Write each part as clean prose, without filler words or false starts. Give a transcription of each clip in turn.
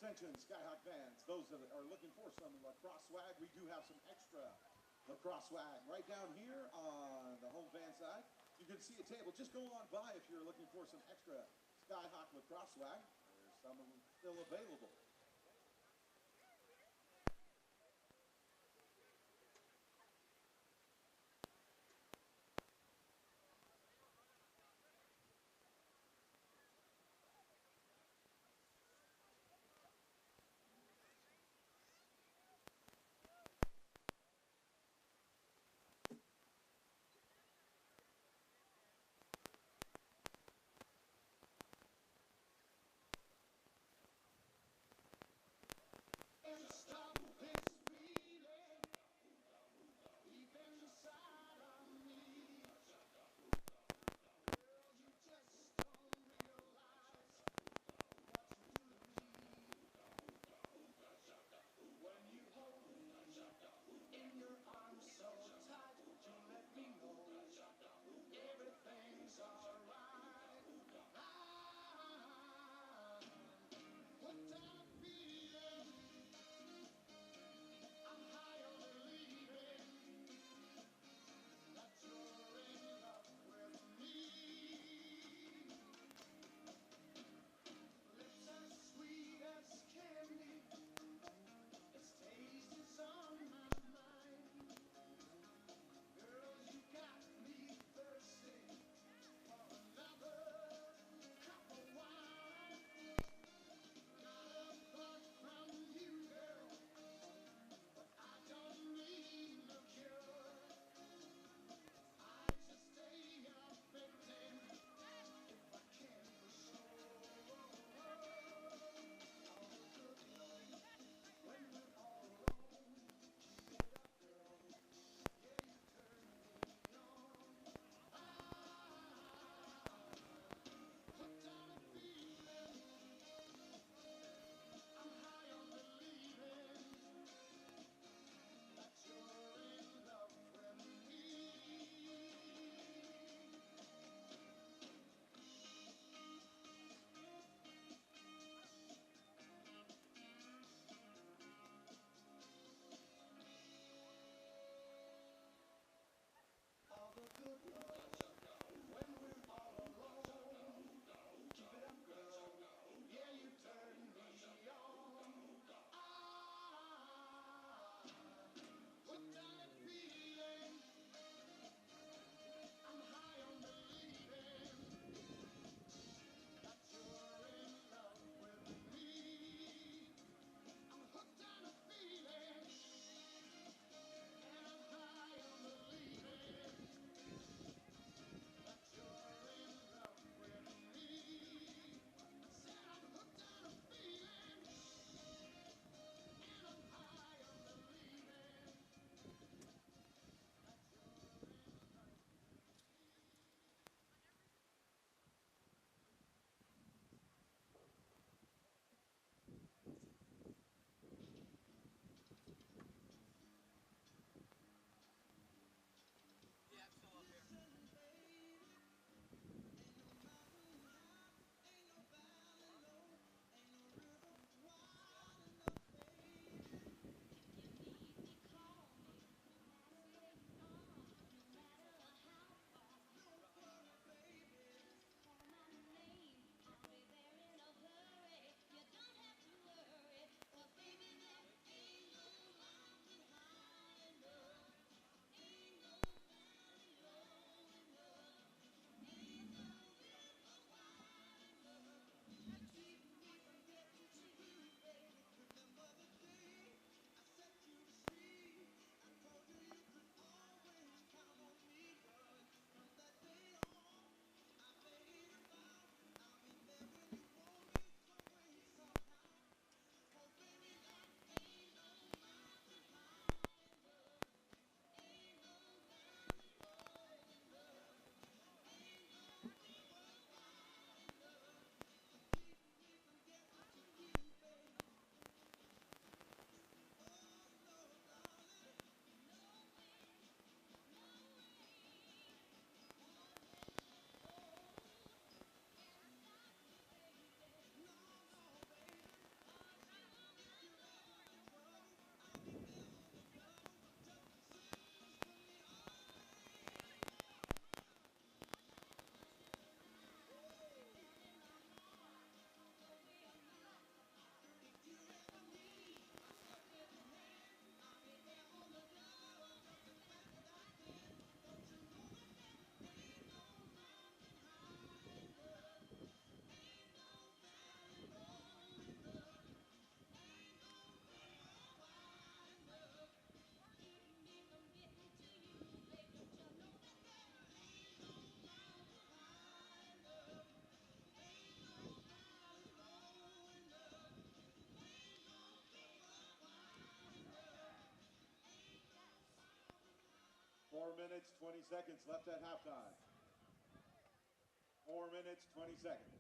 Attention, Skyhawk fans, those that are looking for some lacrosse swag, we do have some extra lacrosse swag right down here on the home fan side. You can see a table. Just go on by if you're looking for some extra Skyhawk lacrosse swag. There's some of them still available. minutes, 20 seconds left at halftime. 4 minutes, 20 seconds.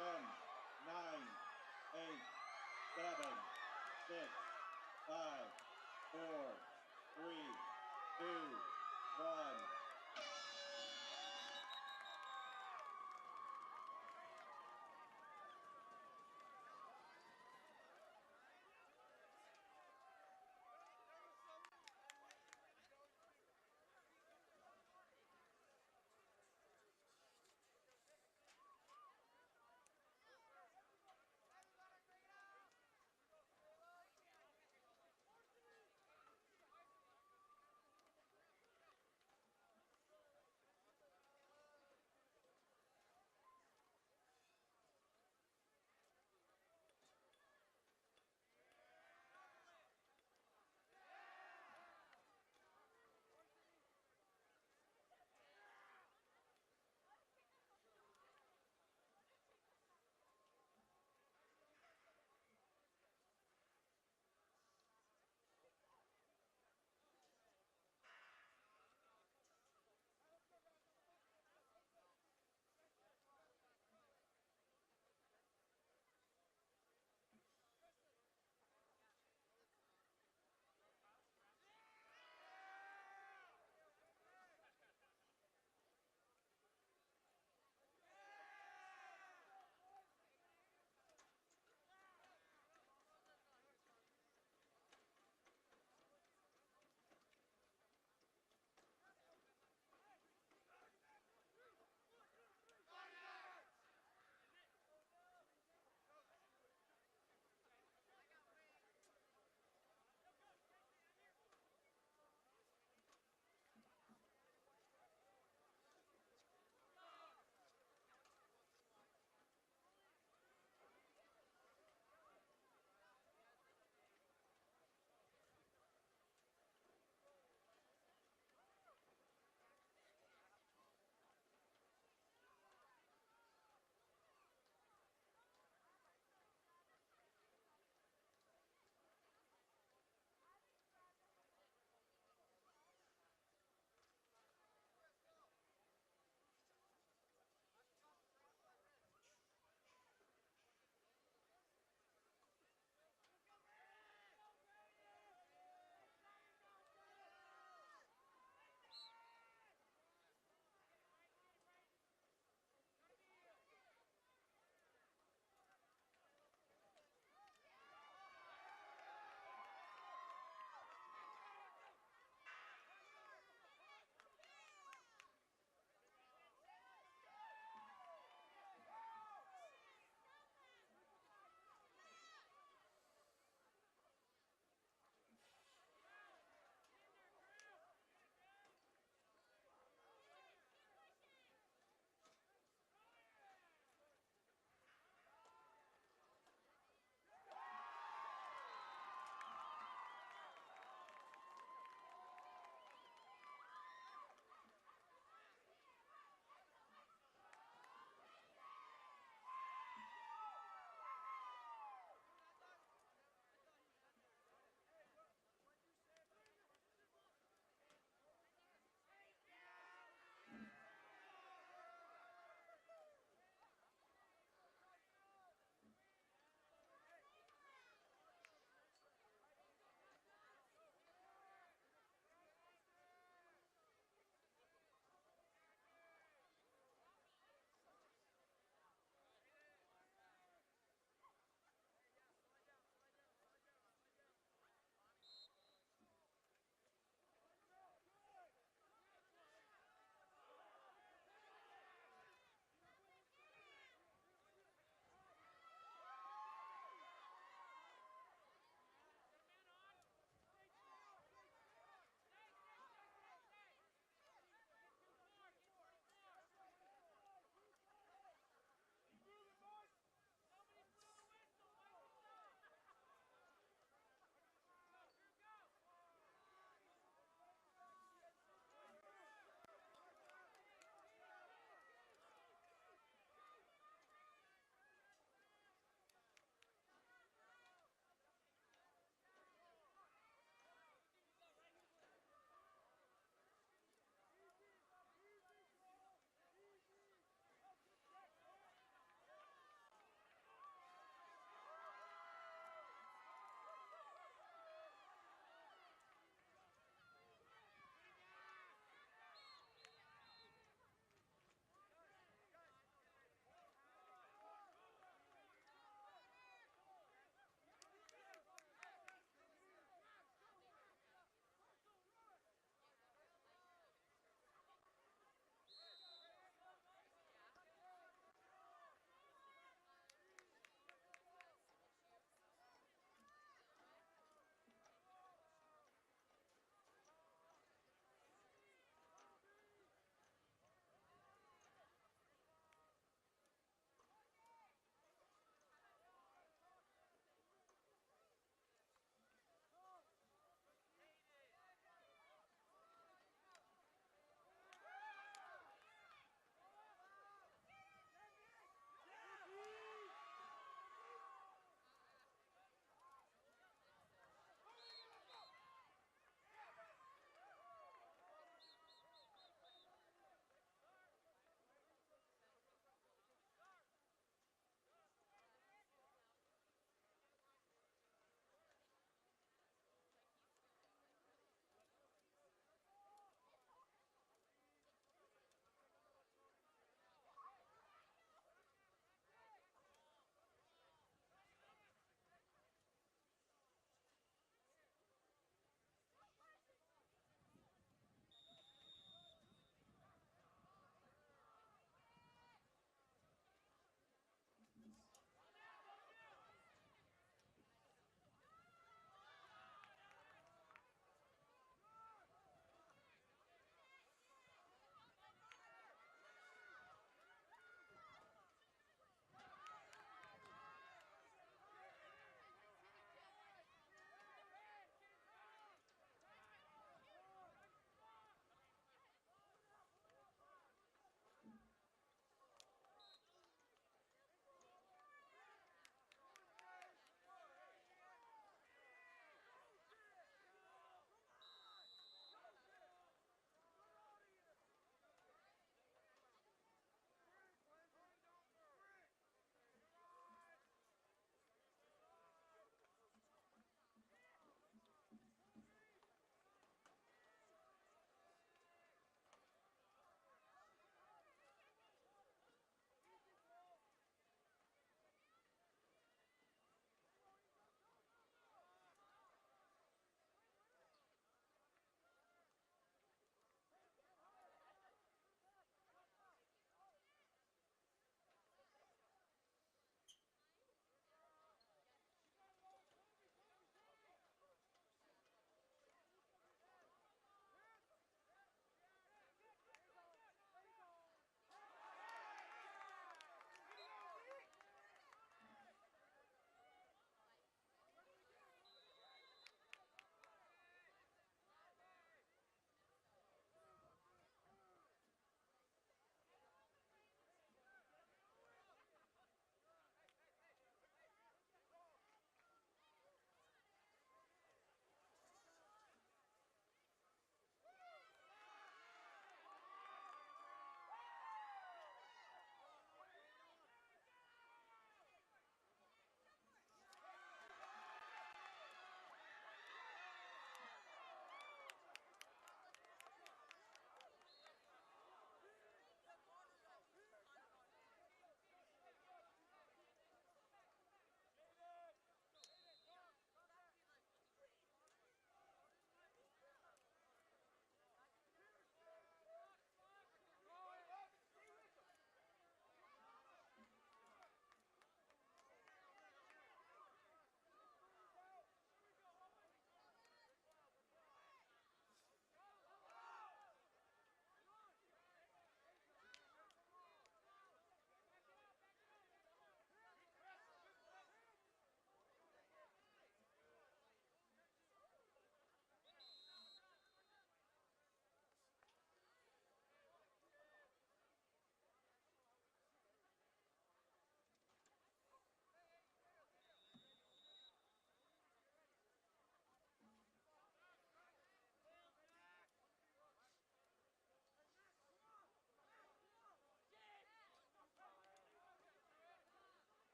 10, 9, 8, 7, 6, 5, 4, 3, 2, 1.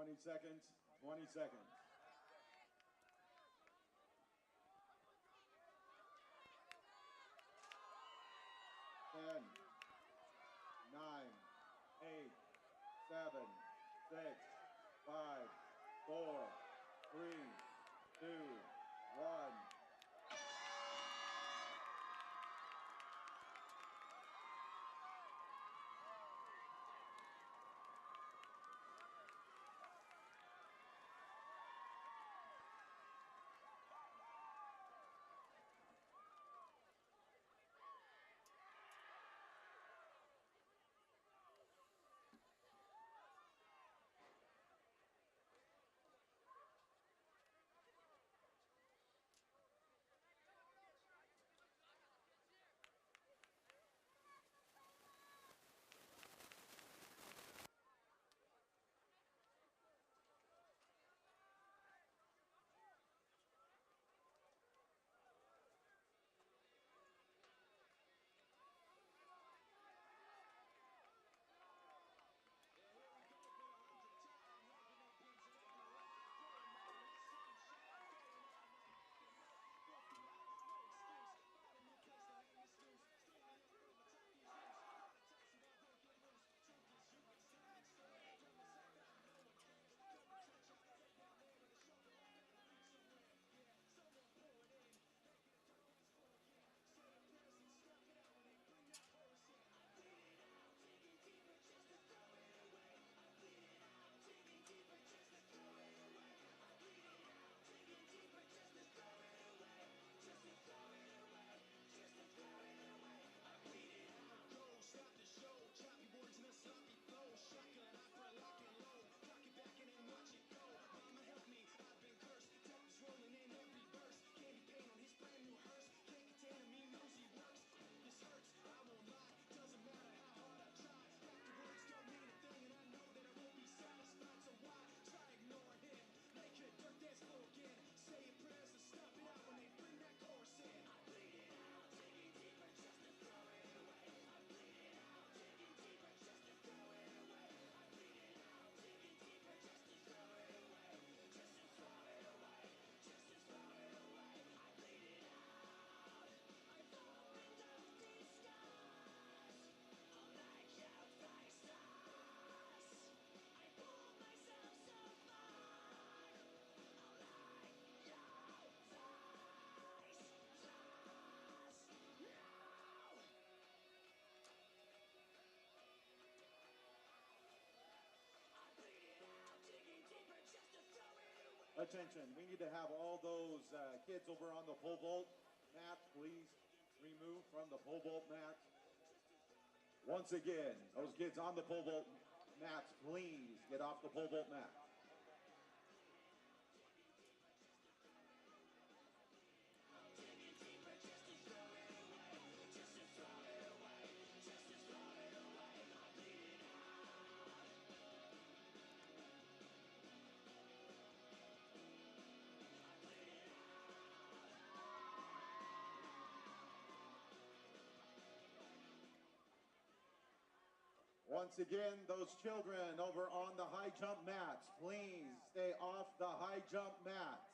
20 seconds, 20 seconds. 10, 9, 8, 7, 6, 5, 4, 3, 2, 1. Attention, we need to have all those kids over on the pole vault mat, please remove from the pole vault mat. Once again, those kids on the pole vault mats, please get off the pole vault mat. Once again, those children over on the high jump mats, please stay off the high jump mats.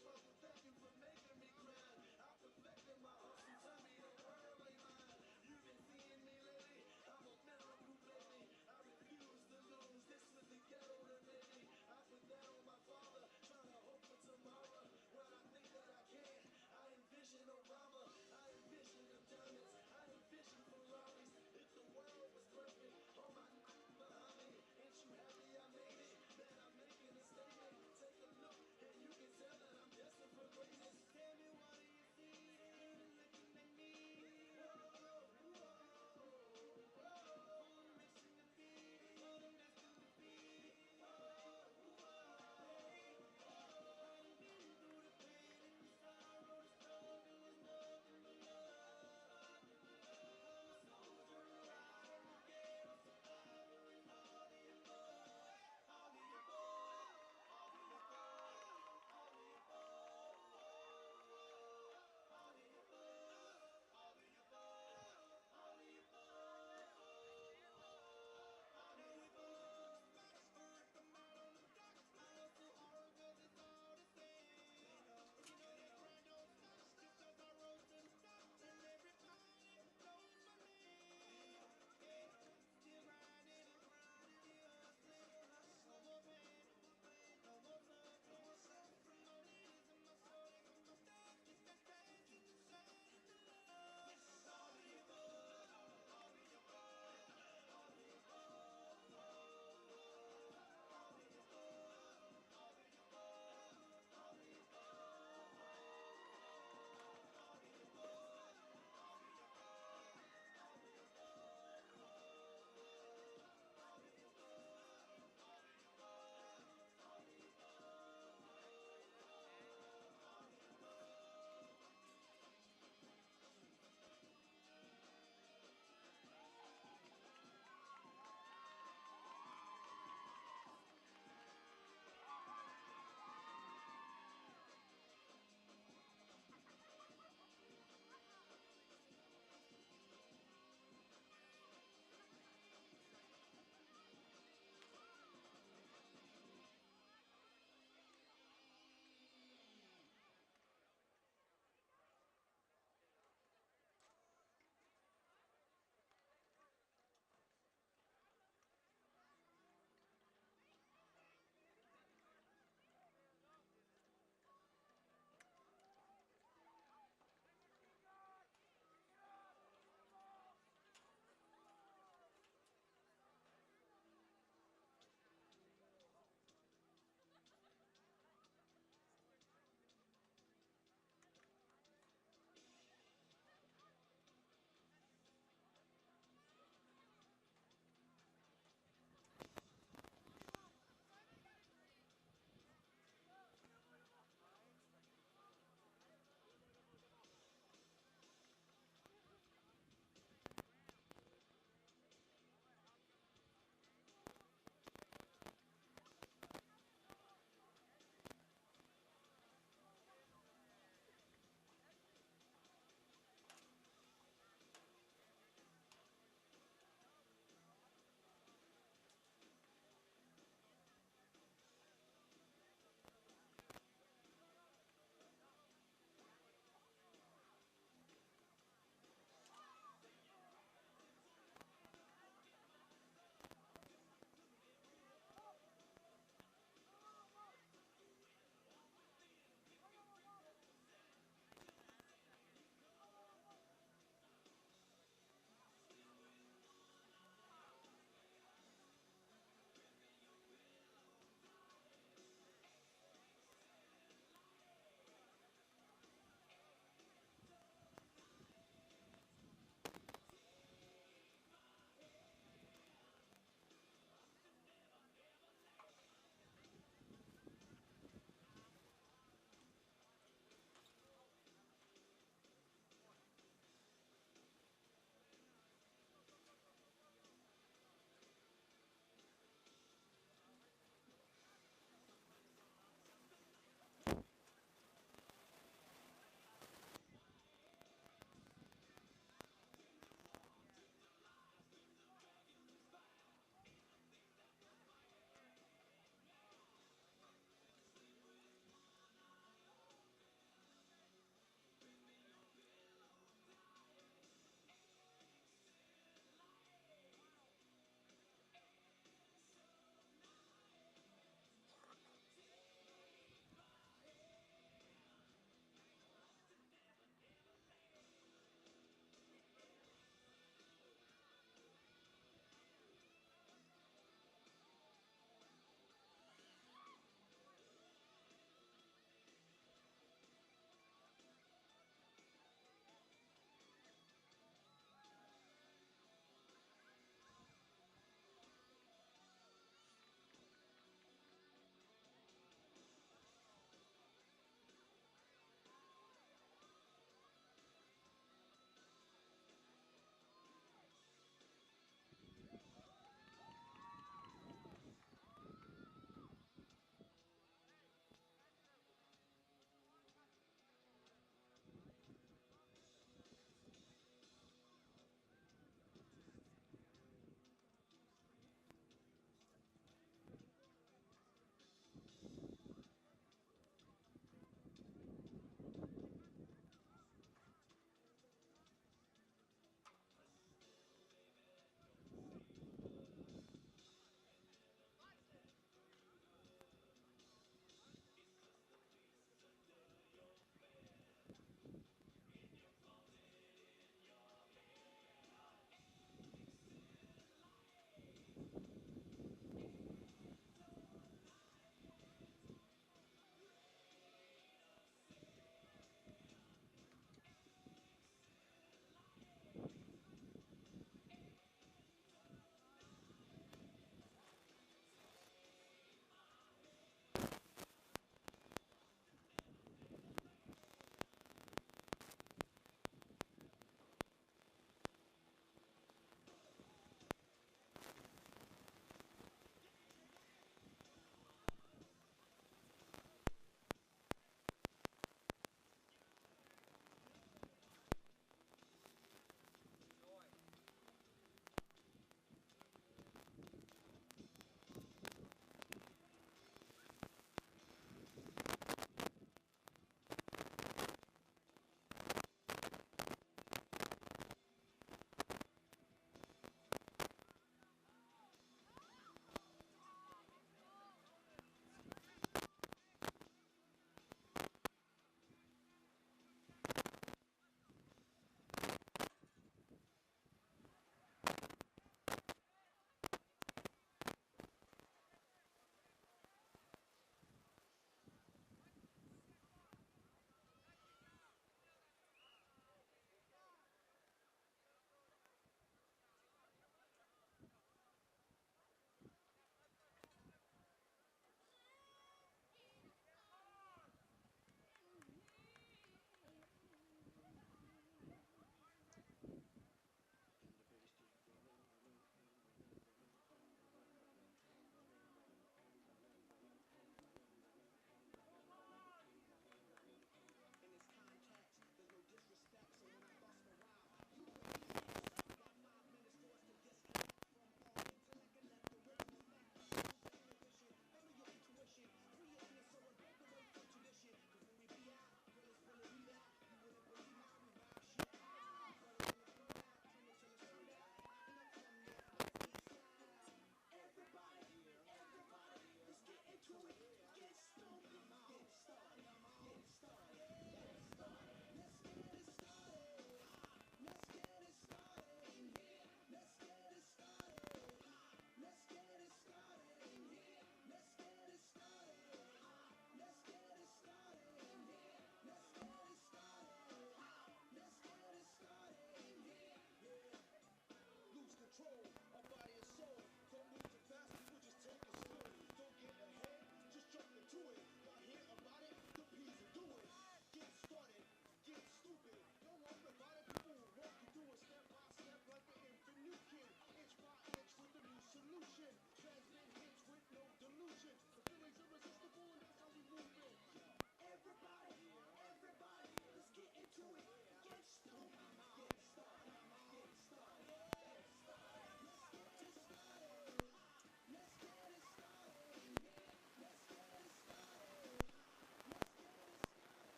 struggle. Thank you for making me grind. I'm perfecting my hustle. Tell me the world ain't mine. You've been seeing me lately. I'm a miracle, baby. I refuse to lose. This was the ghetto that made me. I put that on my father, trying to hope for tomorrow. When I think that I can, I envision Obama. I envision them diamonds. I envision Ferraris. If the world was perfect, all my behind me. Ain't you happy I made it? That I'm making a statement. Take a look, and you can tell that I'm destined for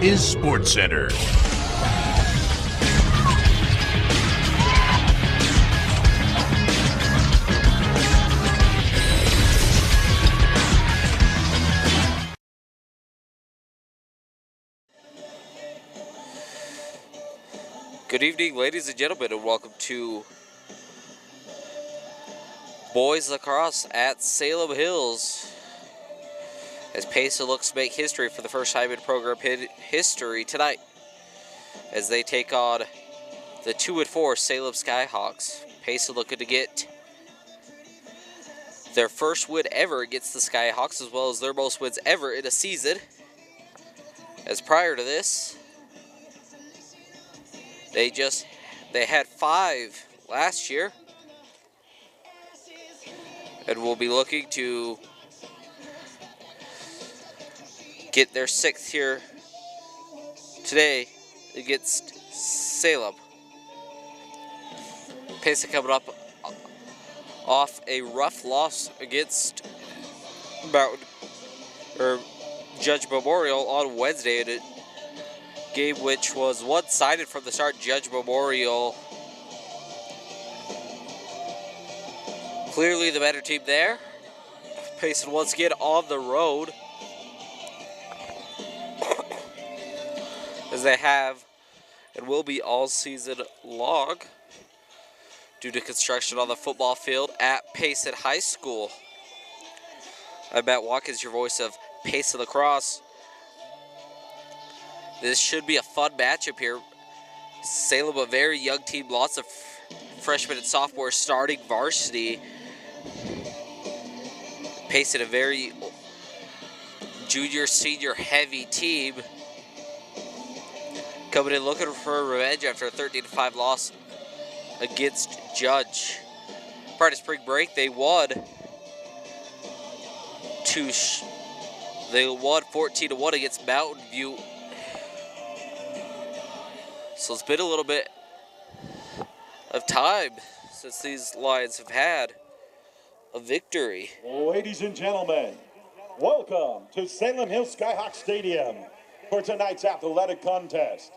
is SportsCenter. Good evening, ladies and gentlemen, and welcome to boys lacrosse at Salem Hills. As Payson looks to make history for the first time in program history tonight, as they take on the 2-4 Salem Skyhawks. Payson looking to get their first win ever against the Skyhawks, as well as their most wins ever in a season. As prior to this, they had 5 last year, and will be looking to get their 6th here today against Salem. Payson coming up off a rough loss against Judge Memorial on Wednesday, in a game which was one-sided from the start. Judge Memorial clearly the better team there. Payson once again on the road, as they have and will be all season long due to construction on the football field at Payson High School. I'm Matt Watkins, your voice of Payson Lacrosse. This should be a fun matchup here. Salem, a very young team, lots of freshmen and sophomores starting varsity. Payson, a very junior, senior heavy team, coming in looking for revenge after a 13-5 loss against Judge. Prior to spring break, they won 14-1 against Mountain View. So it's been a little bit of time since these Lions have had a victory. Ladies and gentlemen, welcome to Salem Hills Skyhawk Stadium for tonight's athletic contest.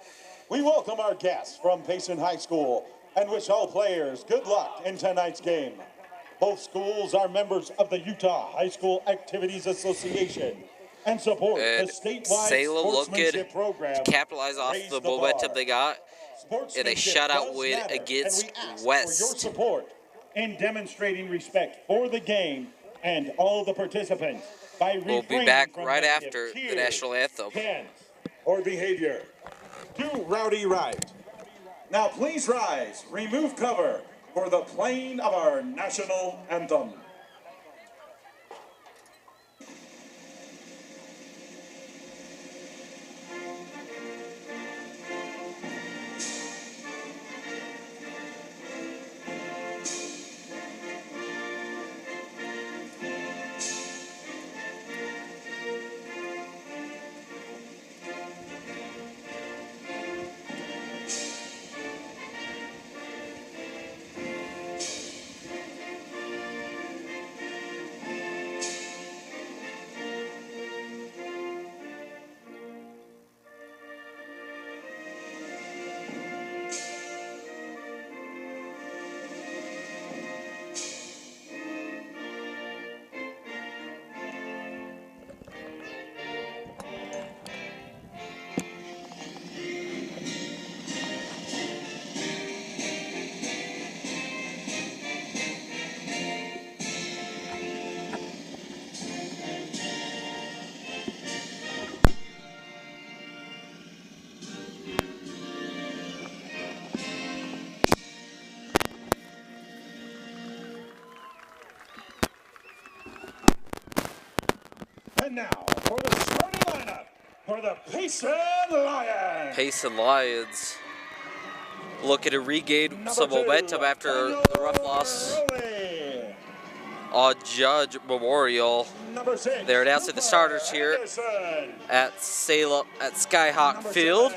We welcome our guests from Payson High School and wish all players good luck in tonight's game. Both schools are members of the Utah High School Activities Association and support the statewide Salem sportsmanship program. To capitalize off the momentum they got in a shutout win against West. For your support in demonstrating respect for the game and all the participants by we'll be back right after the national anthem. Hands or behavior. To rowdy right. Now please rise, remove cover for the playing of our national anthem. And now for the starting lineup for the Payson Lions. Payson Lions looking to regain some momentum after the rough loss on Judge Memorial. They're announcing the starters here at Salem at Skyhawk Field,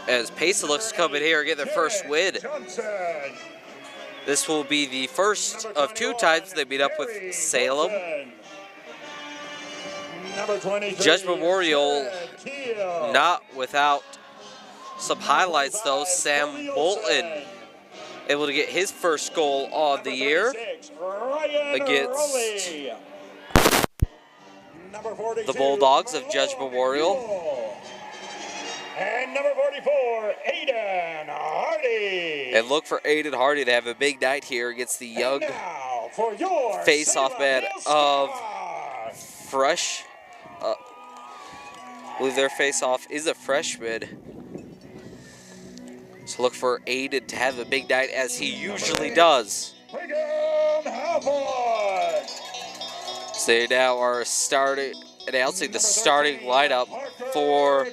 as Payson looks to come in here and get their first win. This will be the first of 2 times they meet up with Salem. Number 23. Judge Memorial Keel. not without some highlights though. Sam Bolton able to get his first goal of the year against the Bulldogs of Judge Memorial. And number 44, Aiden Hardy. And look for Aiden Hardy to have a big night here against the young face-off man of Fresh. I believe their face-off is a freshman. So look for Aiden to have a big night as he usually does. So they now are announcing the starting lineup for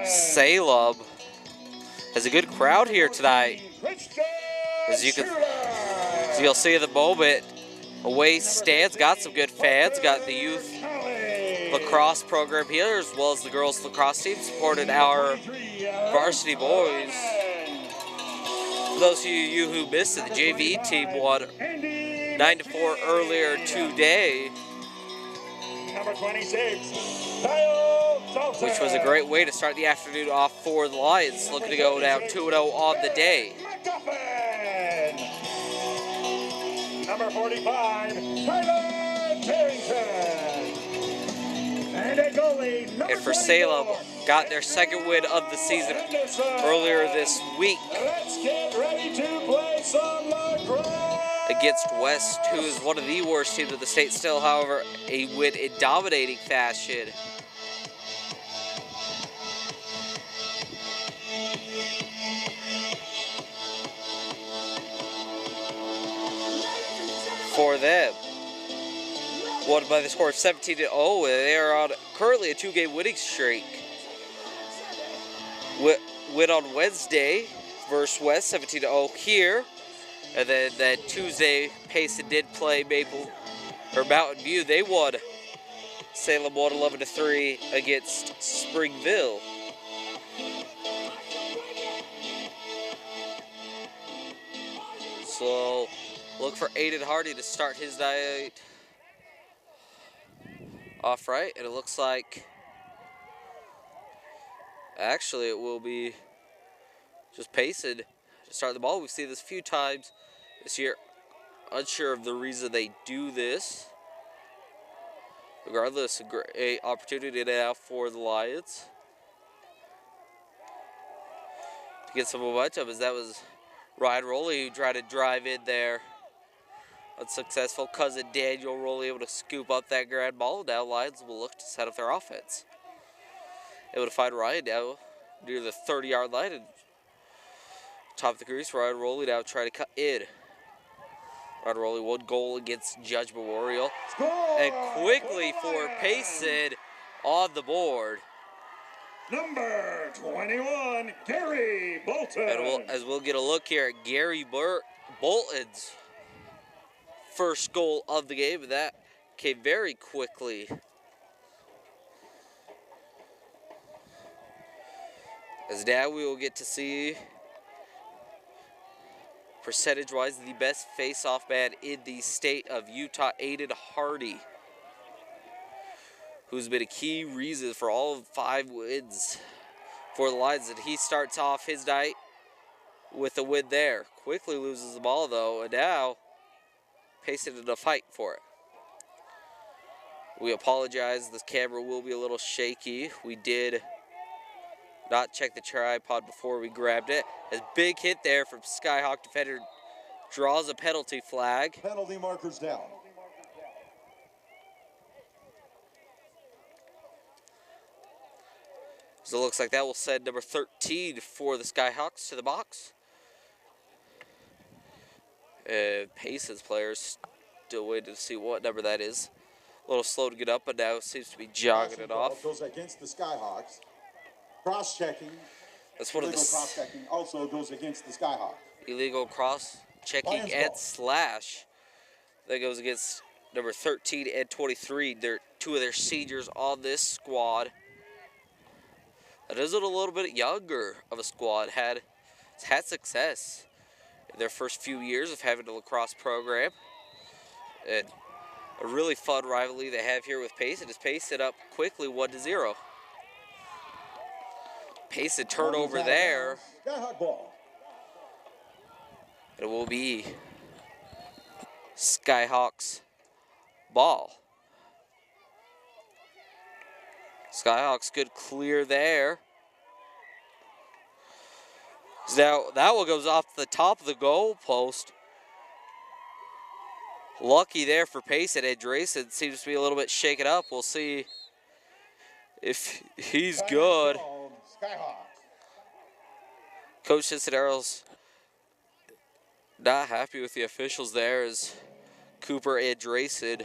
Salem. There's a good crowd here tonight. As you'll see in the moment, away stands got some good fans. Got the youth lacrosse program here, as well as the girls lacrosse team supported our varsity boys. For those of you who missed it, the JV team won 9-4 earlier today, Number 26, which was a great way to start the afternoon off for the Lions, looking to go down 2-0 on the day. Number 45, Tyler Payson. And a goalie, And for Salem, got their second win of the season earlier this week Let's get ready to play some lacrosse. against West, who is one of the worst teams in the state. Still, however, a win in dominating fashion. For them, won by the score of 17-0, and they are on currently a 2-game winning streak. Win on Wednesday versus West, 17-0 here. And then that Tuesday, Payson did play Mountain View. They won. Salem won 11-3 against Springville. So look for Aiden Hardy to start his night off right. And it looks like actually it will be just Payson to start the ball. We've seen this a few times this year. Unsure of the reason they do this. Regardless, a great opportunity now for the Lions to get some momentum, as that was Ryan Rowley who tried to drive in there. Unsuccessful. Cousin Daniel Rowley able to scoop up that grand ball. Now Lions will look to set up their offense. Able to find Ryan now near the 30-yard line and top of the crease. Ryan Rowley now trying to cut in. Ryan Rowley, one goal against Judge Memorial. Score! And quickly for Payson on the board. Number 21, Gary Bolton. And we'll get a look here at Gary Bolton's first goal of the game, and that came very quickly. As now we will get to see, percentage-wise, the best face-off man in the state of Utah, Aiden Hardy, who's been a key reason for all of 5 wins for the Lions. And he starts off his night with a win there. Quickly loses the ball, though, and now Payson in a fight for it. We apologize. This camera will be a little shaky. We did not check the tripod before we grabbed it. A big hit there from Skyhawk defender. Draws a penalty flag. Penalty markers down. So it looks like that will send number 13 for the Skyhawks to the box. And Payson's players still waiting to see what number that is. A little slow to get up, but now seems to be jogging it off. Goes against the Skyhawks. Cross-checking. That's one of the cross-checking also goes against the Skyhawks. illegal cross-checking and slash. That goes against number 13 and 23. They're 2 of their seniors on this squad. That is a little bit younger of a squad. Had success in their first few years of having a lacrosse program. And a really fun rivalry they have here with Payson. Is Payson up quickly 1-0. Payson turnover there. Skyhawk ball. It will be Skyhawks ball. Skyhawks good clear there. Now that one goes off the top of the goal post. Lucky there for Payson. And Drayson seems to be a little bit shaken up. We'll see if he's good. Skyhawks. Coach Cincinnati's not happy with the officials there as Cooper and Drayson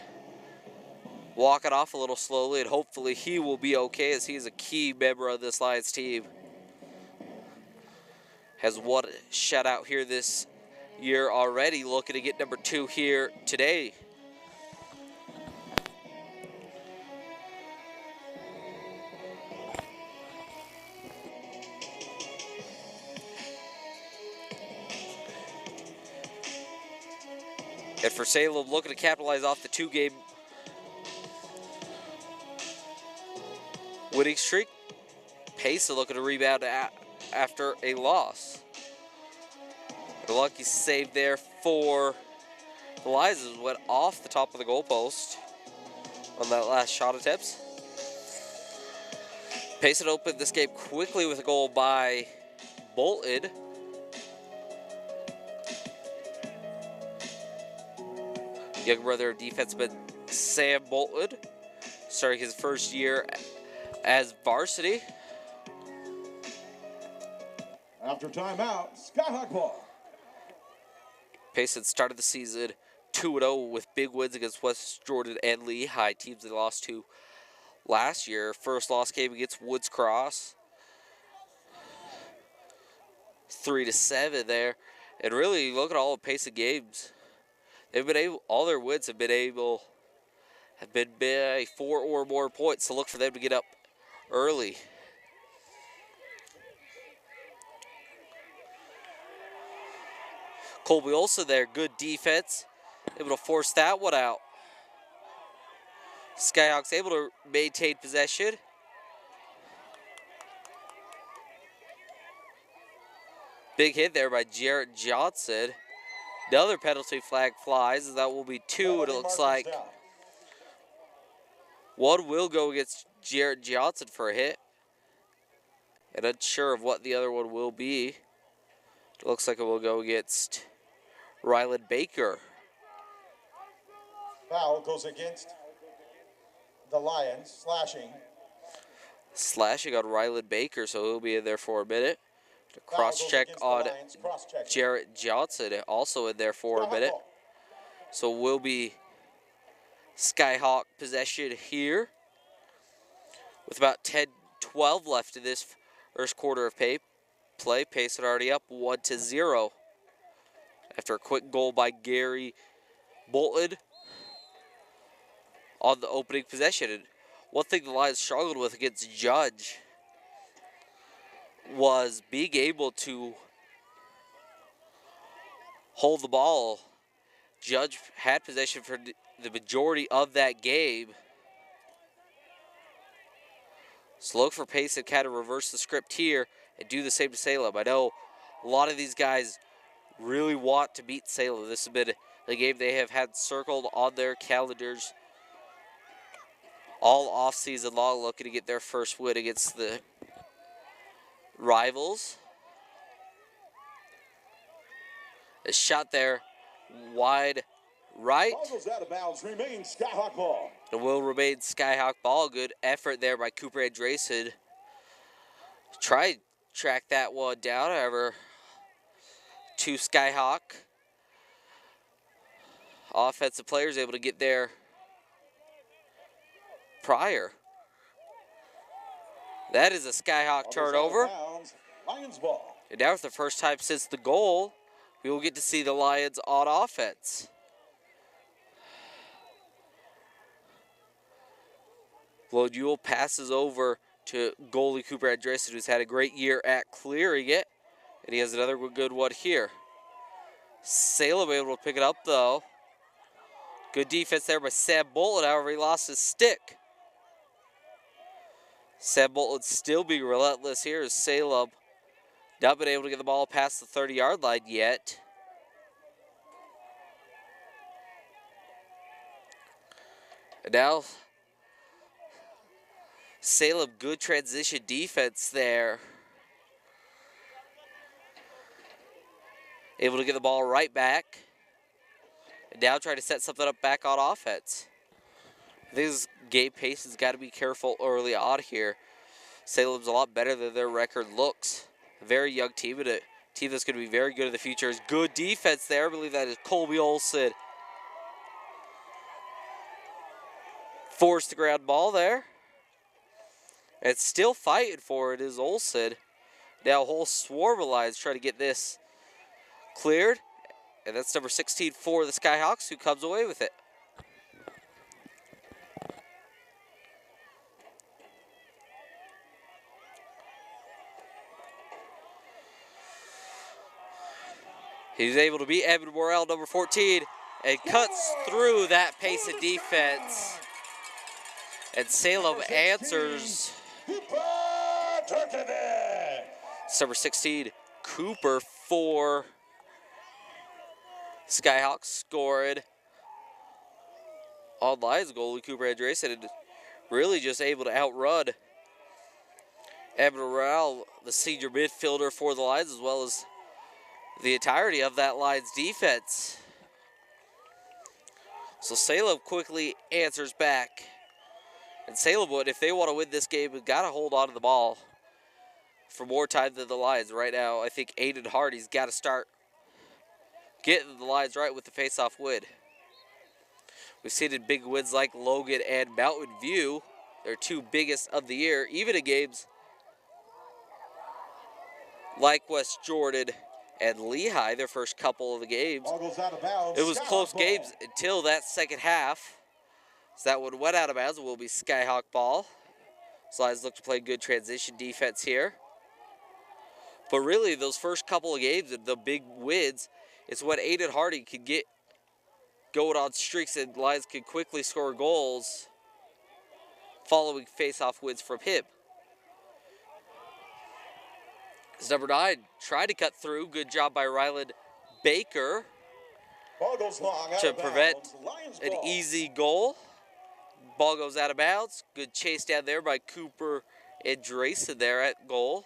walking off a little slowly, and hopefully he will be okay as he is a key member of this Lions team. Has one shutout here this year already, looking to get number 2 here today. And for Salem, looking to capitalize off the 2-game winning streak. Payson looking to rebound after a loss. The lucky save there for the Lions went off the top of the goalpost on that last shot attempts. Payson opened this game quickly with a goal by Bolton. Young brother of defenseman Sam Bolton, starting his first year as varsity. After timeout, Skyhawk ball. Payson started the season 2-0 with big wins against West Jordan and Lehigh, teams they lost to last year. First loss came against Woods Cross, 3-7 there. And really, look at all of Payson games. They've been able, all their wins have been by 4 or more points, so look for them to get up early. Colby Olsen there, good defense, able to force that one out. Skyhawks able to maintain possession. Big hit there by Jarrett Johnson. Another penalty flag flies, and that will be 2, and it looks like one will go against Jarrett Johnson for a hit. And unsure of what the other one will be. It looks like it will go against Ryland Baker. Foul goes against the Lions, slashing. Slashing on Ryland Baker, so he'll be in there for a minute. To cross-check on Jarrett Johnson, also in there for a minute. So will be Skyhawk possession here. With about 10-12 left in this first quarter of play. Payson already up 1-0. After a quick goal by Gary Bolton on the opening possession. And one thing the Lions struggled with against Judge was being able to hold the ball. Judge had possession for the majority of that game. So look for Payson to kind of reverse the script here and do the same to Salem. I know a lot of these guys really want to beat Salem. This has been the game they have had circled on their calendars all off-season long, looking to get their first win against the rivals. A shot there wide right. Ball goes out of bounds, remains Skyhawk ball. It will remain Skyhawk ball. Good effort there by Cooper and Drayson. Try to track that one down, however, to Skyhawk. Offensive players able to get there prior. That is a Skyhawk turnover. Lions ball. And now for the first time since the goal, we will get to see the Lions on offense. Lodule passes over to goalie Cooper Andresen, who's had a great year at clearing it. And he has another good one here. Salem able to pick it up, though. Good defense there by Sam Bolton. However, he lost his stick. Sam Bolton still being relentless here as Salem not been able to get the ball past the 30-yard line yet. And now, Salem, good transition defense there. Able to get the ball right back. And now trying to set something up back on offense. I think this Gabe Payson's got to be careful early on here. Salem's a lot better than their record looks. A very young team, and a team that's going to be very good in the future. Is good defense there. I believe that is Colby Olson. Forced the ground ball there. And still fighting for it is Olson. Now a whole swarm of Lions trying to get this cleared. And that's number 16 for the Skyhawks, who comes away with it. He's able to beat Evan Morrell, number 14, and cuts through that Payson defense. And Salem answers. It's number 16, Cooper for Skyhawks scored on Lions goalie Cooper Andresen, and really just able to outrun Evan Morrell, the senior midfielder for the Lions, as well as the entirety of that Lions defense. So Salem quickly answers back. And Salem would, if they want to win this game, have got to hold on to the ball for more time than the Lions. Right now, I think Aiden Hardy's got to start getting the Lions right with the face-off win. We've seen in big wins like Logan and Mountain View, their two biggest of the year, even in games like West Jordan and Lehigh, their first couple of the games. It was close games until that second half. So that one went out of bounds. It will be Skyhawk ball. Lions look to play good transition defense here. But really, those first couple of games and the big wins, it's when Aiden Hardy could get going on streaks and Lions could quickly score goals following face-off wins from him. As number 9 tried to cut through. Good job by Ryland Baker to prevent an easy goal. Ball goes out of bounds. Good chase down there by Cooper and Drayson there at goal.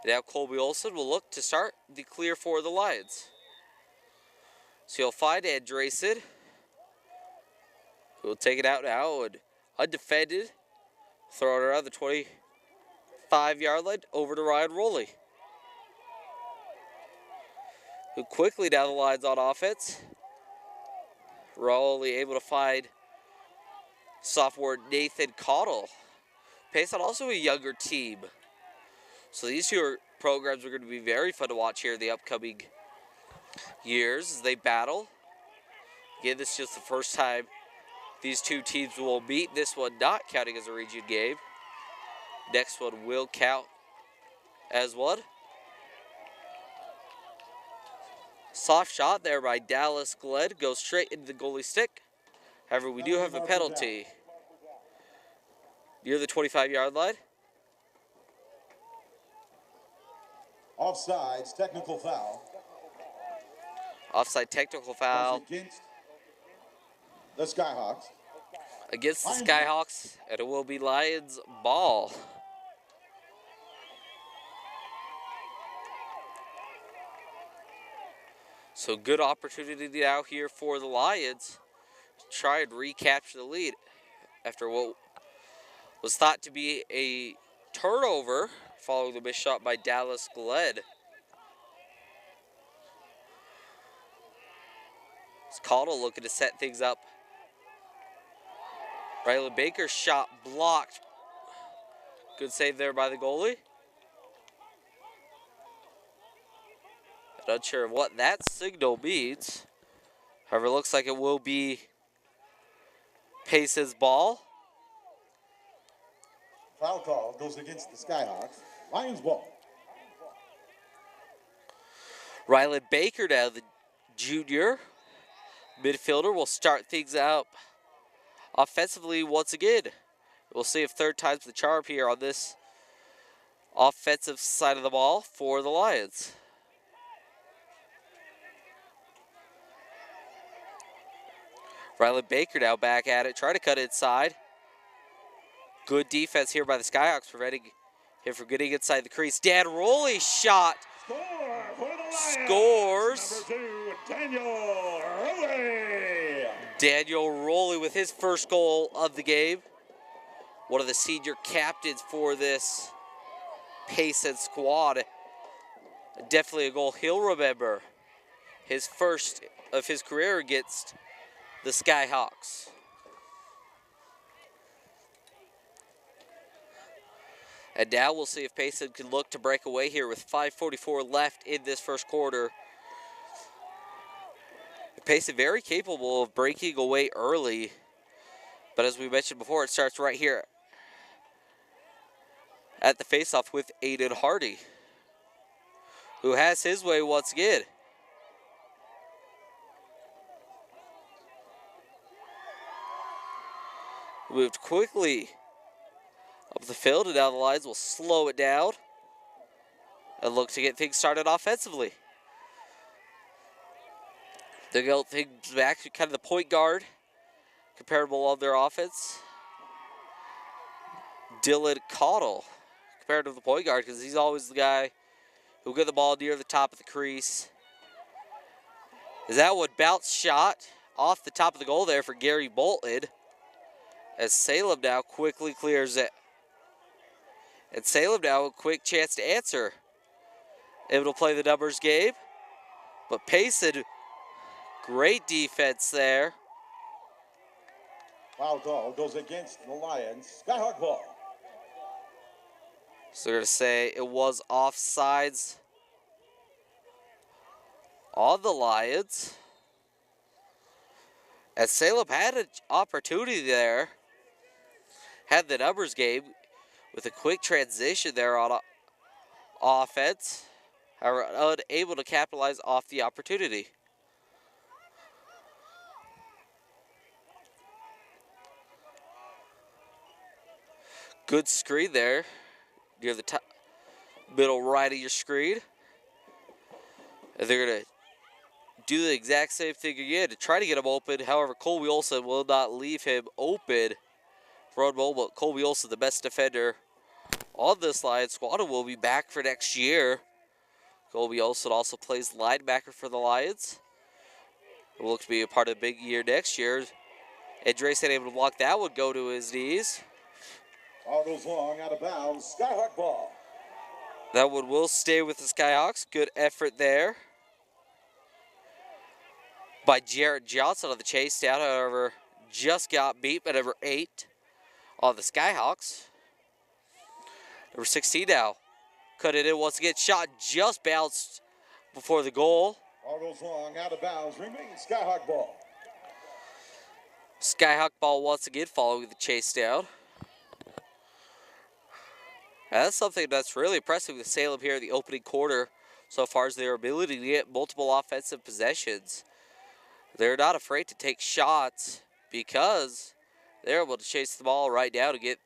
Now Colby Olson will look to start the clear for the Lions. So he'll find Andresen, who will take it out now and undefended. Throw it around the 25-yard line over to Ryan Rowley, who quickly down the lines on offense. Rowley able to find sophomore Nathan Cottle. Payson also a younger team. So these two programs are going to be very fun to watch here in the upcoming years as they battle. Again, this is just the first time these two teams will meet. This one not counting as a region game. Next one will count as one. Soft shot there by Dallas Glenn. Goes straight into the goalie stick. However, we do have a penalty near the 25-yard line. Offsides, technical foul. Offside technical foul Against the Skyhawks. against the Skyhawks, and it will be Lions ball. So good opportunity now here for the Lions to try and recapture the lead after what was thought to be a turnover following the missed shot by Dallas Glenn. Cottle looking to set things up. Ryland Baker's shot blocked. Good save there by the goalie. Not sure what that signal means. However, it looks like it will be Pace's ball. Foul call goes against the Skyhawks. Lions ball. Ryland Baker now, the junior, midfielder will start things out offensively once again. We'll see if third time's the charm here on this offensive side of the ball for the Lions. Rylan Baker now back at it, trying to cut inside. Good defense here by the Skyhawks, preventing him from getting inside the crease. Dan Rowley shot. Score for the Lions. Scores. Number 2, Daniel Rowley. Daniel Rowley with his first goal of the game. One of the senior captains for this Payson squad. Definitely a goal he'll remember. His first of his career against the Skyhawks. And now we'll see if Payson can look to break away here with 5:44 left in this first quarter. Payson very capable of breaking away early. But as we mentioned before, it starts right here at the faceoff with Aiden Hardy, who has his way once again. Moved quickly up the field, and now the Lions will slow it down and look to get things started offensively. They go things back to kind of the point guard, comparable of their offense. Dylan Cottle, compared to the point guard, because he's always the guy who'll get the ball near the top of the crease. Is that one bounce shot off the top of the goal there for Gary Bolton, as Salem now quickly clears it. And Salem now a quick chance to answer. Able to play the numbers game. But Payson, great defense there. Foul call goes against the Lions. Skyhawk ball. So we're going to say it was offsides on the Lions. As Salem had an opportunity there. Had the numbers game with a quick transition there on offense. However, unable to capitalize off the opportunity. Good screen there near the top, middle right of your screen. And they're going to do the exact same thing again to try to get him open. However, Colby Olson will not leave him open. Run mobile. Colby Olson, the best defender on this Lions squad, and will be back for next year. Colby Olson also plays linebacker for the Lions. Will look to be a part of the big year next year. And Drayson able to block that would go to his knees. All goes long, out of bounds. Skyhawk ball. That one will stay with the Skyhawks. Good effort there by Jarrett Johnson on the chase down. However, just got beat by number 8 on the Skyhawks. Number 16 now. Cut it in once again. Shot just bounced before the goal. All goes long, out of bounds. Remains Skyhawk ball. Skyhawk ball once again following the chase down. And that's something that's really impressive with Salem here in the opening quarter so far, as their ability to get multiple offensive possessions. They're not afraid to take shots because they're able to chase the ball right down to get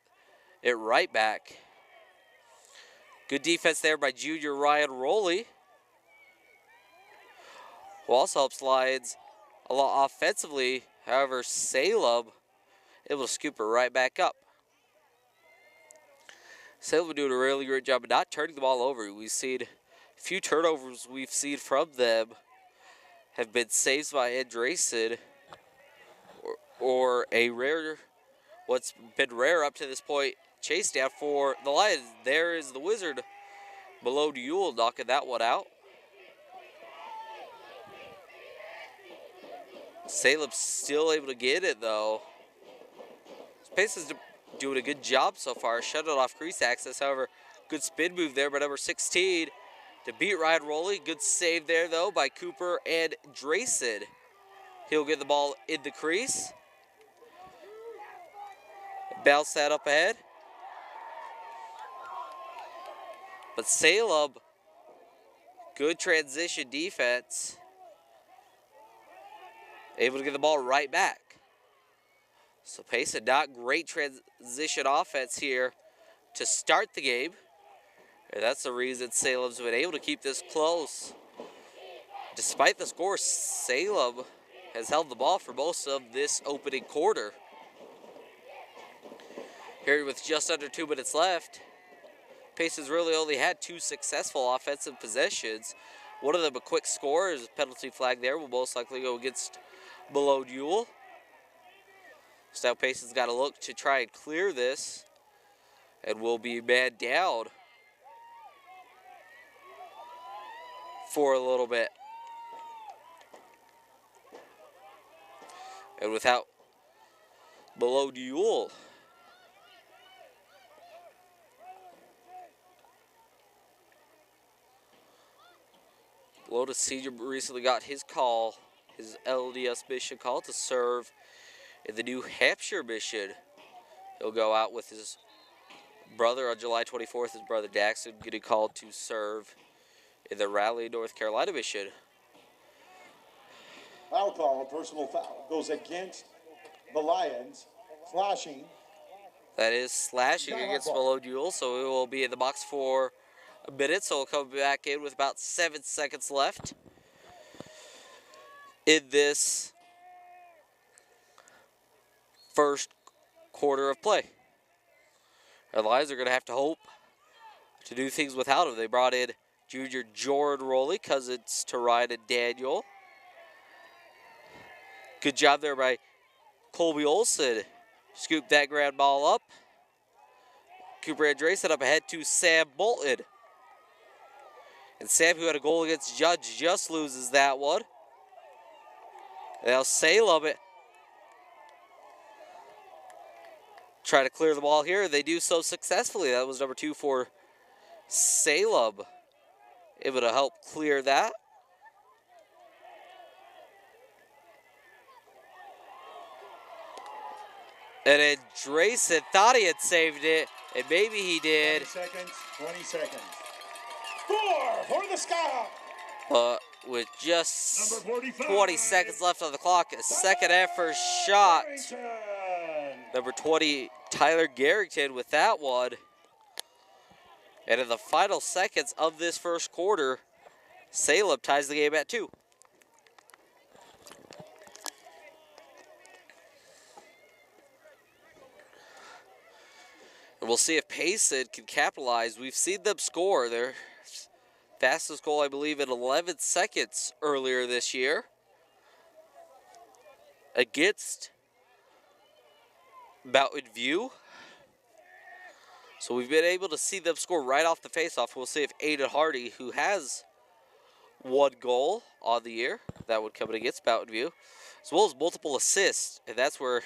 it right back. Good defense there by junior Ryan Rowley, who also helps Lions a lot offensively. However, Salem able to scoop it right back up. Salem doing a really great job of not turning the ball over. We've seen a few turnovers we've seen from them have been saves by Andresen, or a rare, what's been rare up to this point, chase down for the Lions. There is the Wizard below Ewell knocking that one out. Salem's still able to get it though. Payson's doing a good job so far, shutting off crease access. However, good spin move there by number 16 to beat Ryan Rowley. Good save there though by Cooper and Drayson. He'll get the ball in the crease. Bounce that up ahead. But Salem, good transition defense. able to get the ball right back. So Payson, not great transition offense here to start the game. And that's the reason Salem's been able to keep this close. Despite the score, Salem has held the ball for most of this opening quarter. Here with just under 2 minutes left, Payson's really only had 2 successful offensive possessions. One of them a quick score. There's a penalty flag there. Will most likely go against Below Ewell. So now Payson's got to look to try and clear this. And will be man down for a little bit. And without Below Ewell, Lotus Senior recently got his call, his LDS mission call to serve in the New Hampshire mission. He'll go out with his brother on July 24th, his brother Daxon getting called to serve in the Raleigh, North Carolina mission. Foul call, personal foul, goes against the Lions, slashing. That is slashing against Below Ewell, so it will be in the box for a minute, so we'll come back in with about 7 seconds left in this first quarter of play. Our Lions are going to have to hope to do things without him. They brought in junior Jordan Rowley, cousins to Ryan and Daniel. Good job there by Colby Olson. Scooped that ground ball up. Cooper Andreessen up ahead to Sam Bolton. And Sam, who had a goal against Judge, just loses that one. Now Salem try to clear the ball here. They do so successfully. That was number 2 for Salem. Able to help clear that. And then Drayson thought he had saved it, and maybe he did. 20 seconds. Score for the Skyhawks. But with just 20 seconds left on the clock, a second effort shot. Number 20, Tyler Garrington with that one. And in the final seconds of this first quarter, Salem ties the game at 2. And we'll see if Payson can capitalize. We've seen them score their fastest goal, I believe, in 11 seconds earlier this year against Mountain View. So we've been able to see them score right off the faceoff. We'll see if Aiden Hardy, who has 1 goal on the year, that would come in against Mountain View, as well as multiple assists. And that's where,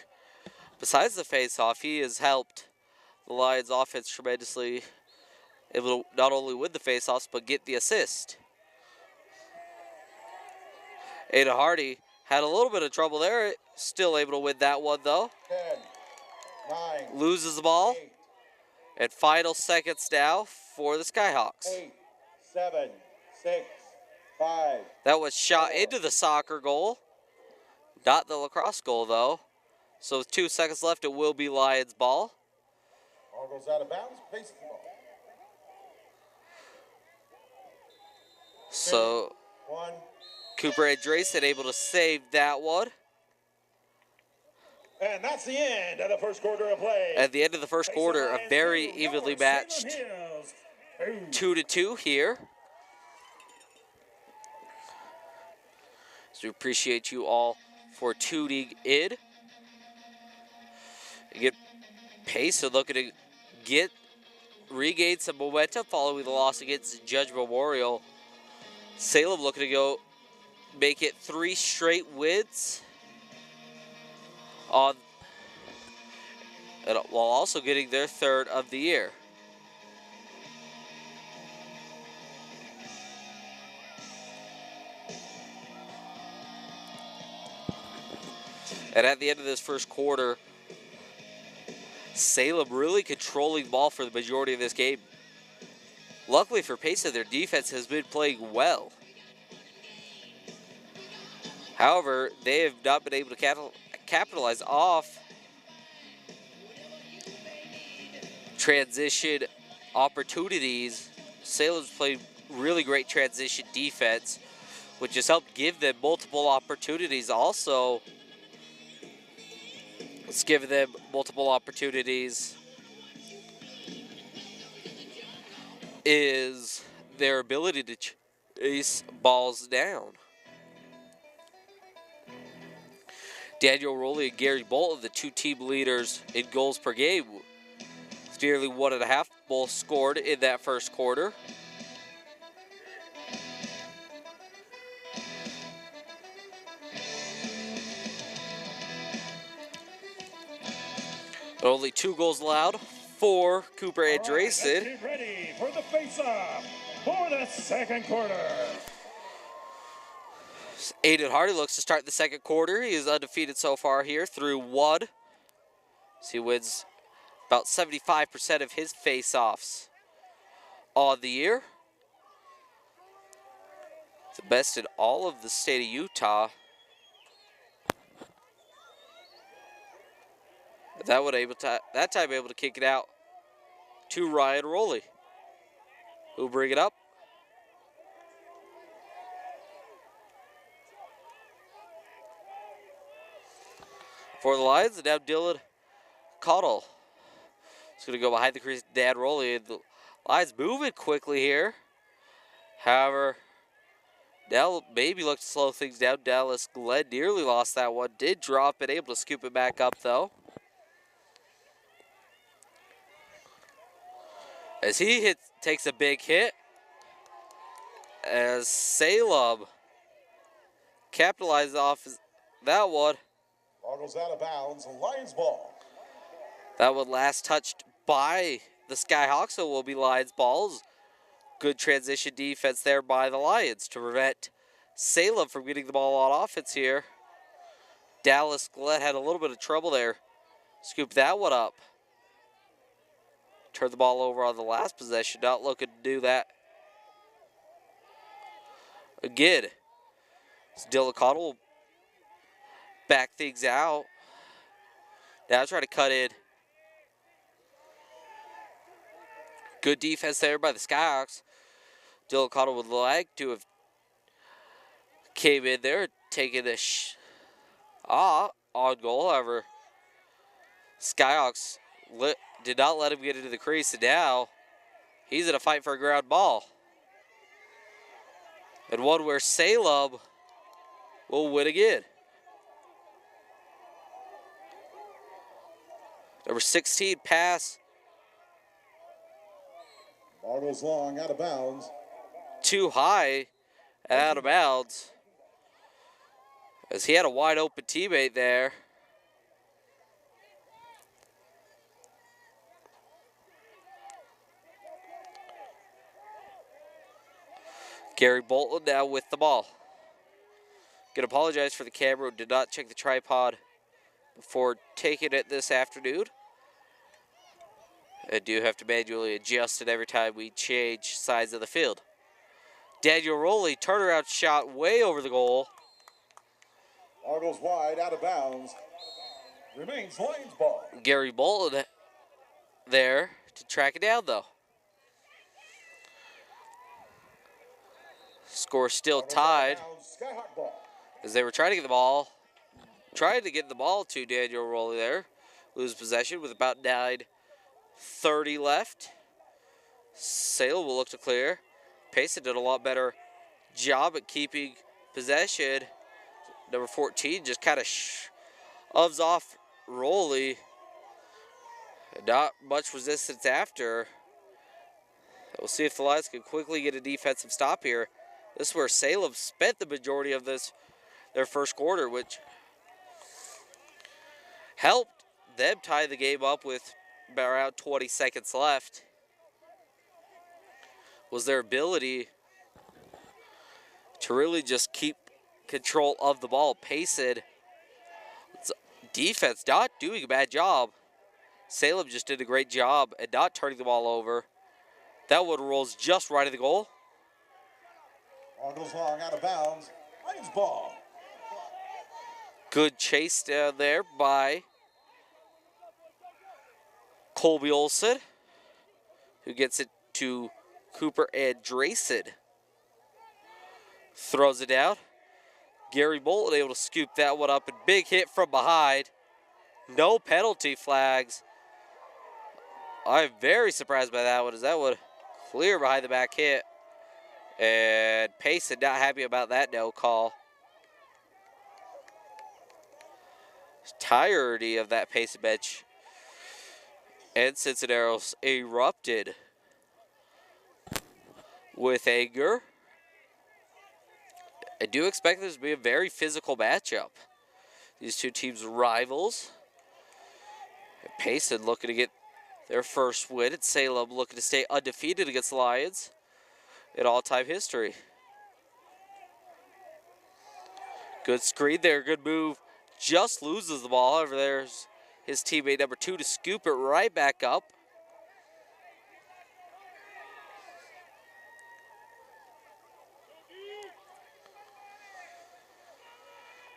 besides the faceoff, he has helped the Lions offense tremendously, able to not only win the faceoffs, but get the assist. Aiden Hardy had a little bit of trouble there, still able to win that one though. 10, 9, loses the ball. 8, And final seconds now for the Skyhawks. 8, 7, 6, 5. That was shot into the soccer goal. Not the lacrosse goal though. So with 2 seconds left, it will be Lions ball. Ball goes out of bounds, Payson's ball. So 1. Cooper Andreessen able to save that one. And that's the end of the first quarter of play. At the end of the first quarter, a very evenly matched 2-2 here. So we appreciate you all for tuning in. Again, Payson looking to regain some momentum following the loss against Judge Memorial. Salem looking to go make it 3 straight wins while also getting their 3rd of the year. And at the end of this first quarter, Salem really controlling the ball for the majority of this game. Luckily for Payson, their defense has been playing well. However, they have not been able to capitalize off transition opportunities. Salem's played really great transition defense, which has helped give them multiple opportunities. Also, it's given them multiple opportunities is their ability to chase balls down. Daniel Rowley and Gary Bolton, the two team leaders in goals per game, with nearly 1.5 both scored in that first quarter. But only 2 goals allowed for Cooper Andresen. Let's get ready for the face-off for the second quarter. Aiden Hardy looks to start the second quarter. He is undefeated so far here through 1. So he wins about 75% of his face-offs on the year. The best in all of the state of Utah. That time able to kick it out to Ryan Rowley, who'll bring it up. For the Lions, and now Dylan Cottle. It's going to go behind the crease, Dan Rowley. And the Lions moving quickly here. However, now maybe looked to slow things down. Dallas Glenn nearly lost that one. Did drop it, able to scoop it back up though. As he takes a big hit. As Salem capitalized off that one. Ball goes out of bounds, Lions ball. That one last touched by the Skyhawks, so will be Lions balls. Good transition defense there by the Lions to prevent Salem from getting the ball on offense here. Dallas Glenn had a little bit of trouble there. Scooped that one up. Turned the ball over on the last possession, not looking to do that again. Dylan Cottle will back things out. Now trying to cut in. Good defense there by the Skyhawks. Dylan Cottle would like to have came in there, taken a on goal. However, Skyhawks did not let him get into the crease, and now he's in a fight for a ground ball. And one where Salem will win again. Number 16 pass. Ball goes long, out of bounds. Too high and out of bounds. As he had a wide open teammate there. Gary Bolton now with the ball. Gonna apologize for the camera. Did not check the tripod before taking it this afternoon. I do have to manually adjust it every time we change sides of the field. Daniel Rowley, turnaround shot way over the goal. Ball goes wide, out of bounds. Remains Lions ball. Gary Bolton there to track it down though. Score still tied Skyhawk ball. as they were trying to get the ball to Daniel Rowley there. Lose possession with about 9:30 left. Salem will look to clear. Payson did a lot better job at keeping possession. Number 14 just kind of shoves off Rowley. Not much resistance after. We'll see if the Lions can quickly get a defensive stop here. This is where Salem spent the majority of their first quarter, which helped them tie the game up with around 20 seconds left. Was their ability to really just keep control of the ball. Payson, defense not doing a bad job. Salem just did a great job at not turning the ball over. That one rolls just right of the goal. Ball goes long, out of bounds. Lions ball. Good chase down there by Colby Olson, who gets it to Cooper Andresen. Throws it down. Gary Bolton able to scoop that one up, and big hit from behind. No penalty flags. I'm very surprised by that one, as that one clear behind the back hit. And Payson not happy about that no call. Entirety of that Payson bench and Cincinnati's erupted with anger. I do expect this to be a very physical matchup. These two teams rivals. And Payson looking to get their first win. And Salem looking to stay undefeated against the Lions in all-time history. Good screen there, good move. Just loses the ball. However, there's his teammate number 2 to scoop it right back up.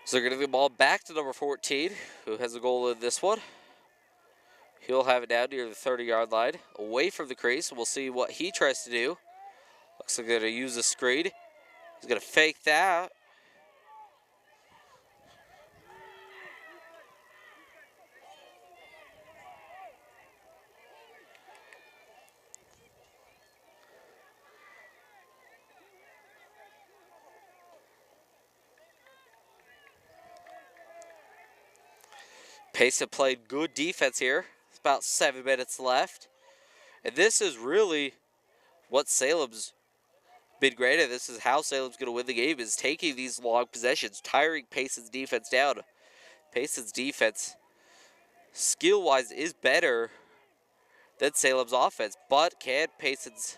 So they're going to give the ball back to number 14, who has a goal in this one. He'll have it down near the 30-yard line, away from the crease. We'll see what he tries to do. Looks like they're going to use a screen. He's going to fake that. Payson played good defense here. It's about 7 minutes left. And this is really what Salem's been great at. This is how Salem's going to win the game, is taking these long possessions, tiring Payson's defense down. Payson's defense, skill-wise, is better than Salem's offense. But can Payson's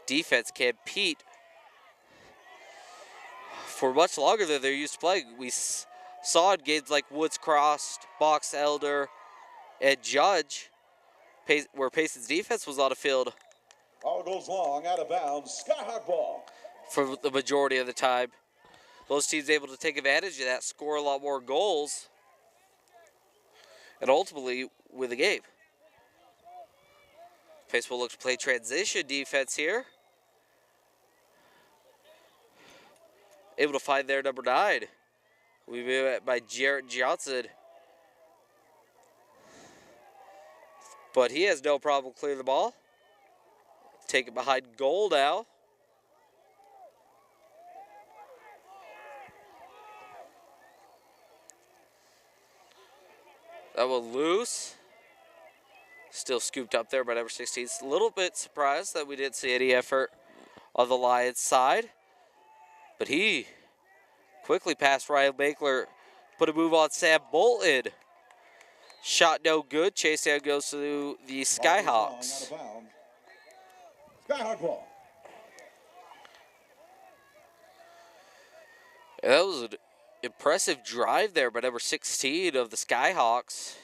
defense compete for much longer than they're used to playing? We saw in games like Woods Crossed, Box Elder, and Judge, where Payson's defense was on the field. Ball goes long, out of bounds, Skyhawk ball. For the majority of the time. Those teams able to take advantage of that, score a lot more goals, and ultimately win the game. Payson will look to play transition defense here. Able to find their number 9. We've been met by Jarrett Johnson. But he has no problem clearing the ball. Take it behind goal now. That one loose. Still scooped up there by number 16. A little bit surprised that we didn't see any effort on the Lions side. But he quickly passed Ryan Bakler, put a move on Sam Bolton. Shot no good. Chase down goes to the Skyhawks. Skyhawk ball. And that was an impressive drive there by number 16 of the Skyhawks.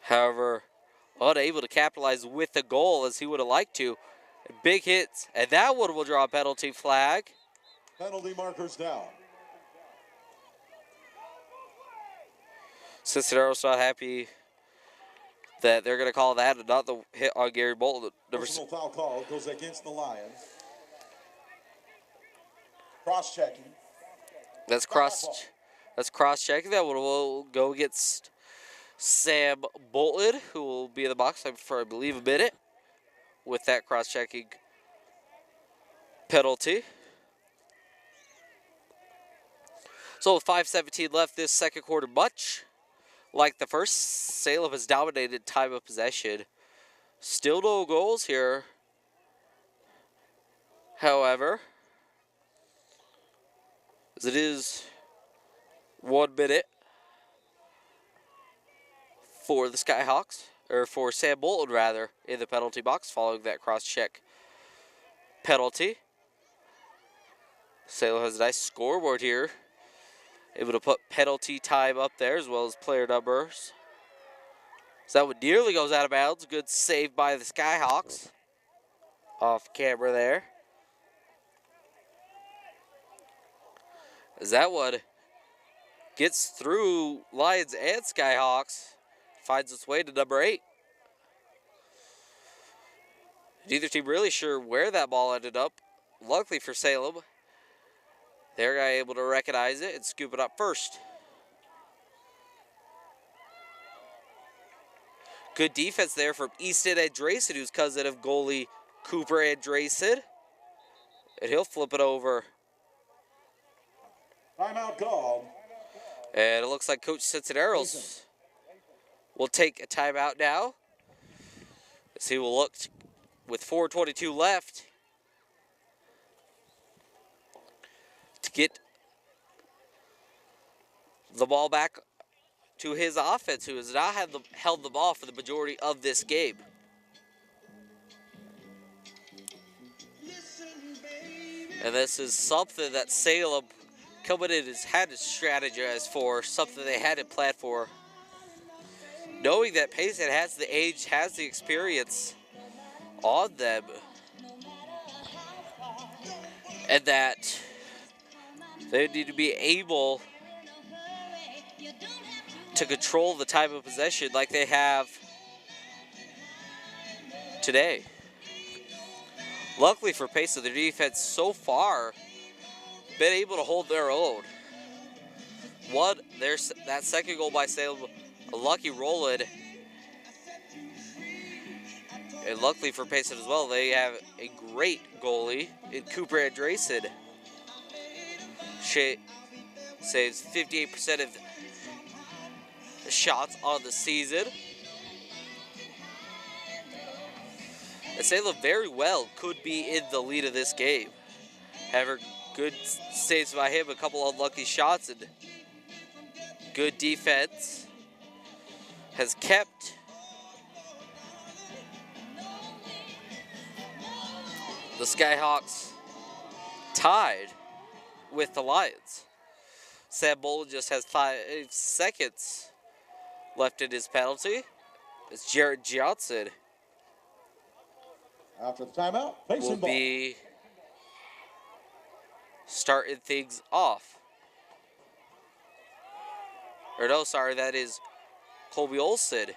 However, unable to capitalize with the goal as he would have liked to. Big hits, and that one will draw a penalty flag. Penalty markers down. Cincinnati's not happy that they're going to call that and not the hit on Gary Bolton. Personal foul call goes against the Lions. Cross-checking. That's cross-checking. That one will go against Sam Bolton, who will be in the box for, I believe, a minute with that cross-checking penalty. So with 5:17 left this second quarter, much like the first, Salem has dominated time of possession. Still no goals here. However, as it is 1 minute for the Skyhawks, or for Sam Bolton rather, in the penalty box following that cross-check penalty. Salem has a nice scoreboard here. Able to put penalty time up there as well as player numbers. So that one nearly goes out of bounds. Good save by the Skyhawks. Off camera there. As that one gets through Lions and Skyhawks, finds its way to number 8. Neither team really sure where that ball ended up. Luckily for Salem, they're able to recognize it and scoop it up first. Good defense there from Easton Andresen, who's cousin of goalie Cooper Andresen. And he'll flip it over. Timeout called. And it looks like Coach Cincinnati's will take a timeout now. As he will look with 4:22 left to get the ball back to his offense, who has not held the ball for the majority of this game. And this is something that Salem coming in has had to strategize for, something they had to plan for. Knowing that Payson has the age, has the experience on them, and that they need to be able to control the time of possession like they have today. Luckily for Payson, their defense so far been able to hold their own. That second goal by Salem, a lucky roll-in. And luckily for Payson as well, they have a great goalie in Cooper Andresen. Saves 58% of the shots on the season. And Salem very well could be in the lead of this game. However, good saves by him, a couple unlucky shots, and good defense has kept the Skyhawks tied with the Lions. Sam Bolin just has 5 seconds left in his penalty. It's Jared Johnson After the timeout, Payson will be starting things off. Or no, sorry, that is Colby Olson,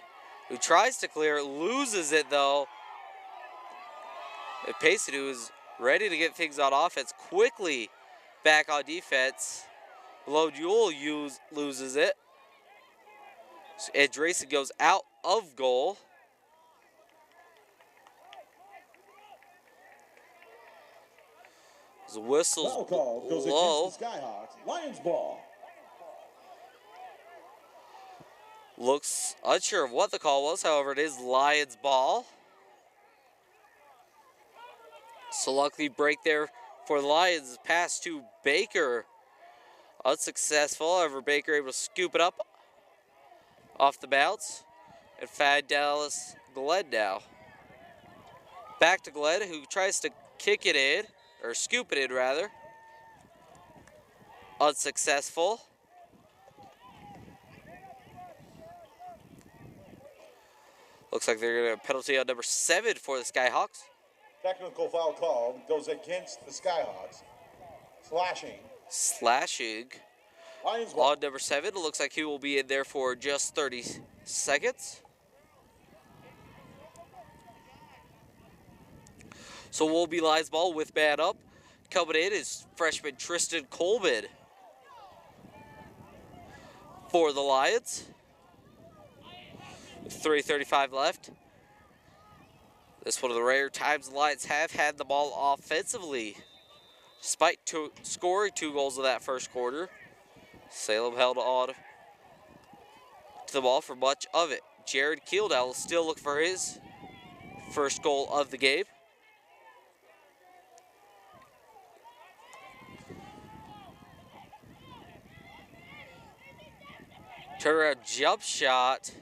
who tries to clear it, loses it though. And Payson, who is ready to get things on offense, quickly back on defense. Below Jewell loses it. And Andresen goes out of goal. The whistle's foul call goes low. against the Skyhawks. Lions ball. Looks unsure of what the call was, however, it is Lions ball. So luckily break there for the Lions. Pass to Baker. Unsuccessful, however, Baker able to scoop it up off the bounce and find Dallas Glenn now. Back to Glenn, who tries to kick it in, or scoop it in rather. Unsuccessful. Looks like they're going to penalty on number 7 for the Skyhawks. Technical foul called goes against the Skyhawks. Slashing Lions ball. on number 7. It looks like he will be in there for just 30 seconds. So we'll be Lions ball with man up. Coming in is freshman Tristan Coleman for the Lions. 3:35 left. This is one of the rare times the Lions have had the ball offensively. Despite scoring 2 goals in that first quarter, Salem held on to the ball for much of it. Jared Keeldell will still look for his first goal of the game. Turnaround jump shot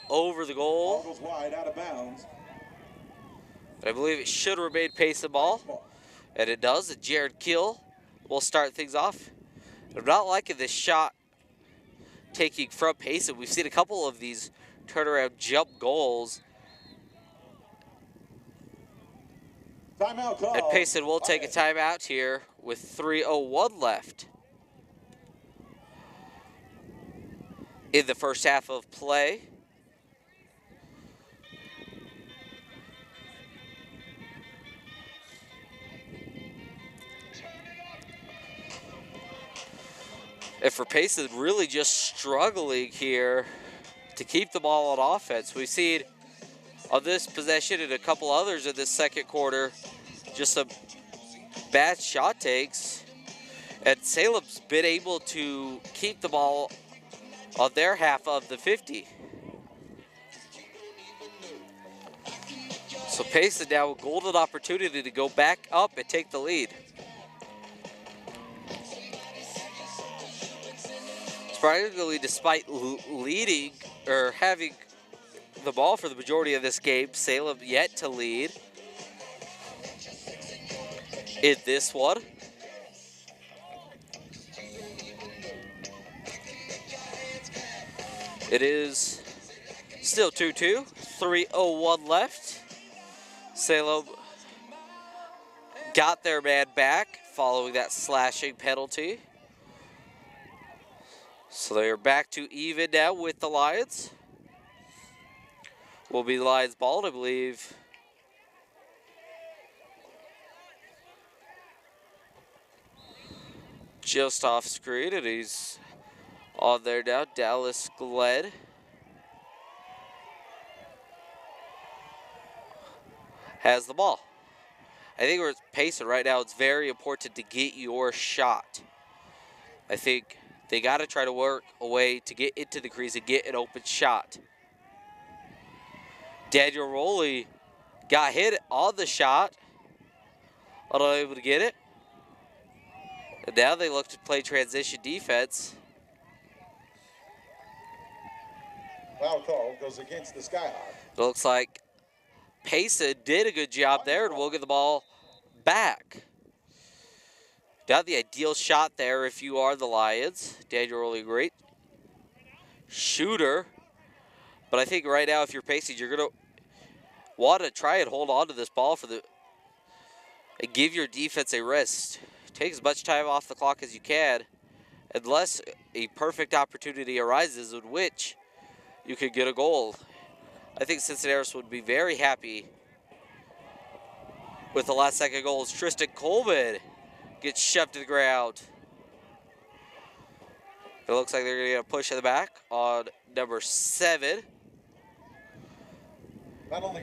over the Ball goal. goes wide, out of bounds. But I believe it should remain Payson ball. And it does. And Jared Keel will start things off. I'm not liking this shot taking from Payson. We've seen a couple of these turnaround jump goals. Timeout call. And Payson will take a timeout here with 3:01 left. in the first half of play. And for Payson, really just struggling here to keep the ball on offense. We've seen on this possession and a couple others in this second quarter, just some bad shot takes. And Salem's been able to keep the ball on their half of the 50. So Payson now a golden opportunity to go back up and take the lead. Surprisingly, despite leading or having the ball for the majority of this game, Salem yet to lead in this one. It is still 2-2, 3:01 left. Salem got their man back following that slashing penalty. So they're back to even now with the Lions. Will be the Lions' ball, I believe. Just off screen, and he's on there now. Dallas Glenn has the ball. I think we're Payson right now. It's very important to get your shot. I think they got to try to work a way to get into the crease and get an open shot. Daniel Rowley got hit on the shot, unable to get it. And now they look to play transition defense. Foul call goes against the Skyhawks. It looks like Payson did a good job there, and we'll get the ball back. Not the ideal shot there if you are the Lions. Daniel Rowley, great shooter. But I think right now if you're Payson, you're going to want to try and hold on to this ball and give your defense a rest. Take as much time off the clock as you can, unless a perfect opportunity arises in which you could get a goal. I think Cincinnati would be very happy with the last second goals. Tristan Coleman gets shoved to the ground. It looks like they're going to get a push in the back on number 7.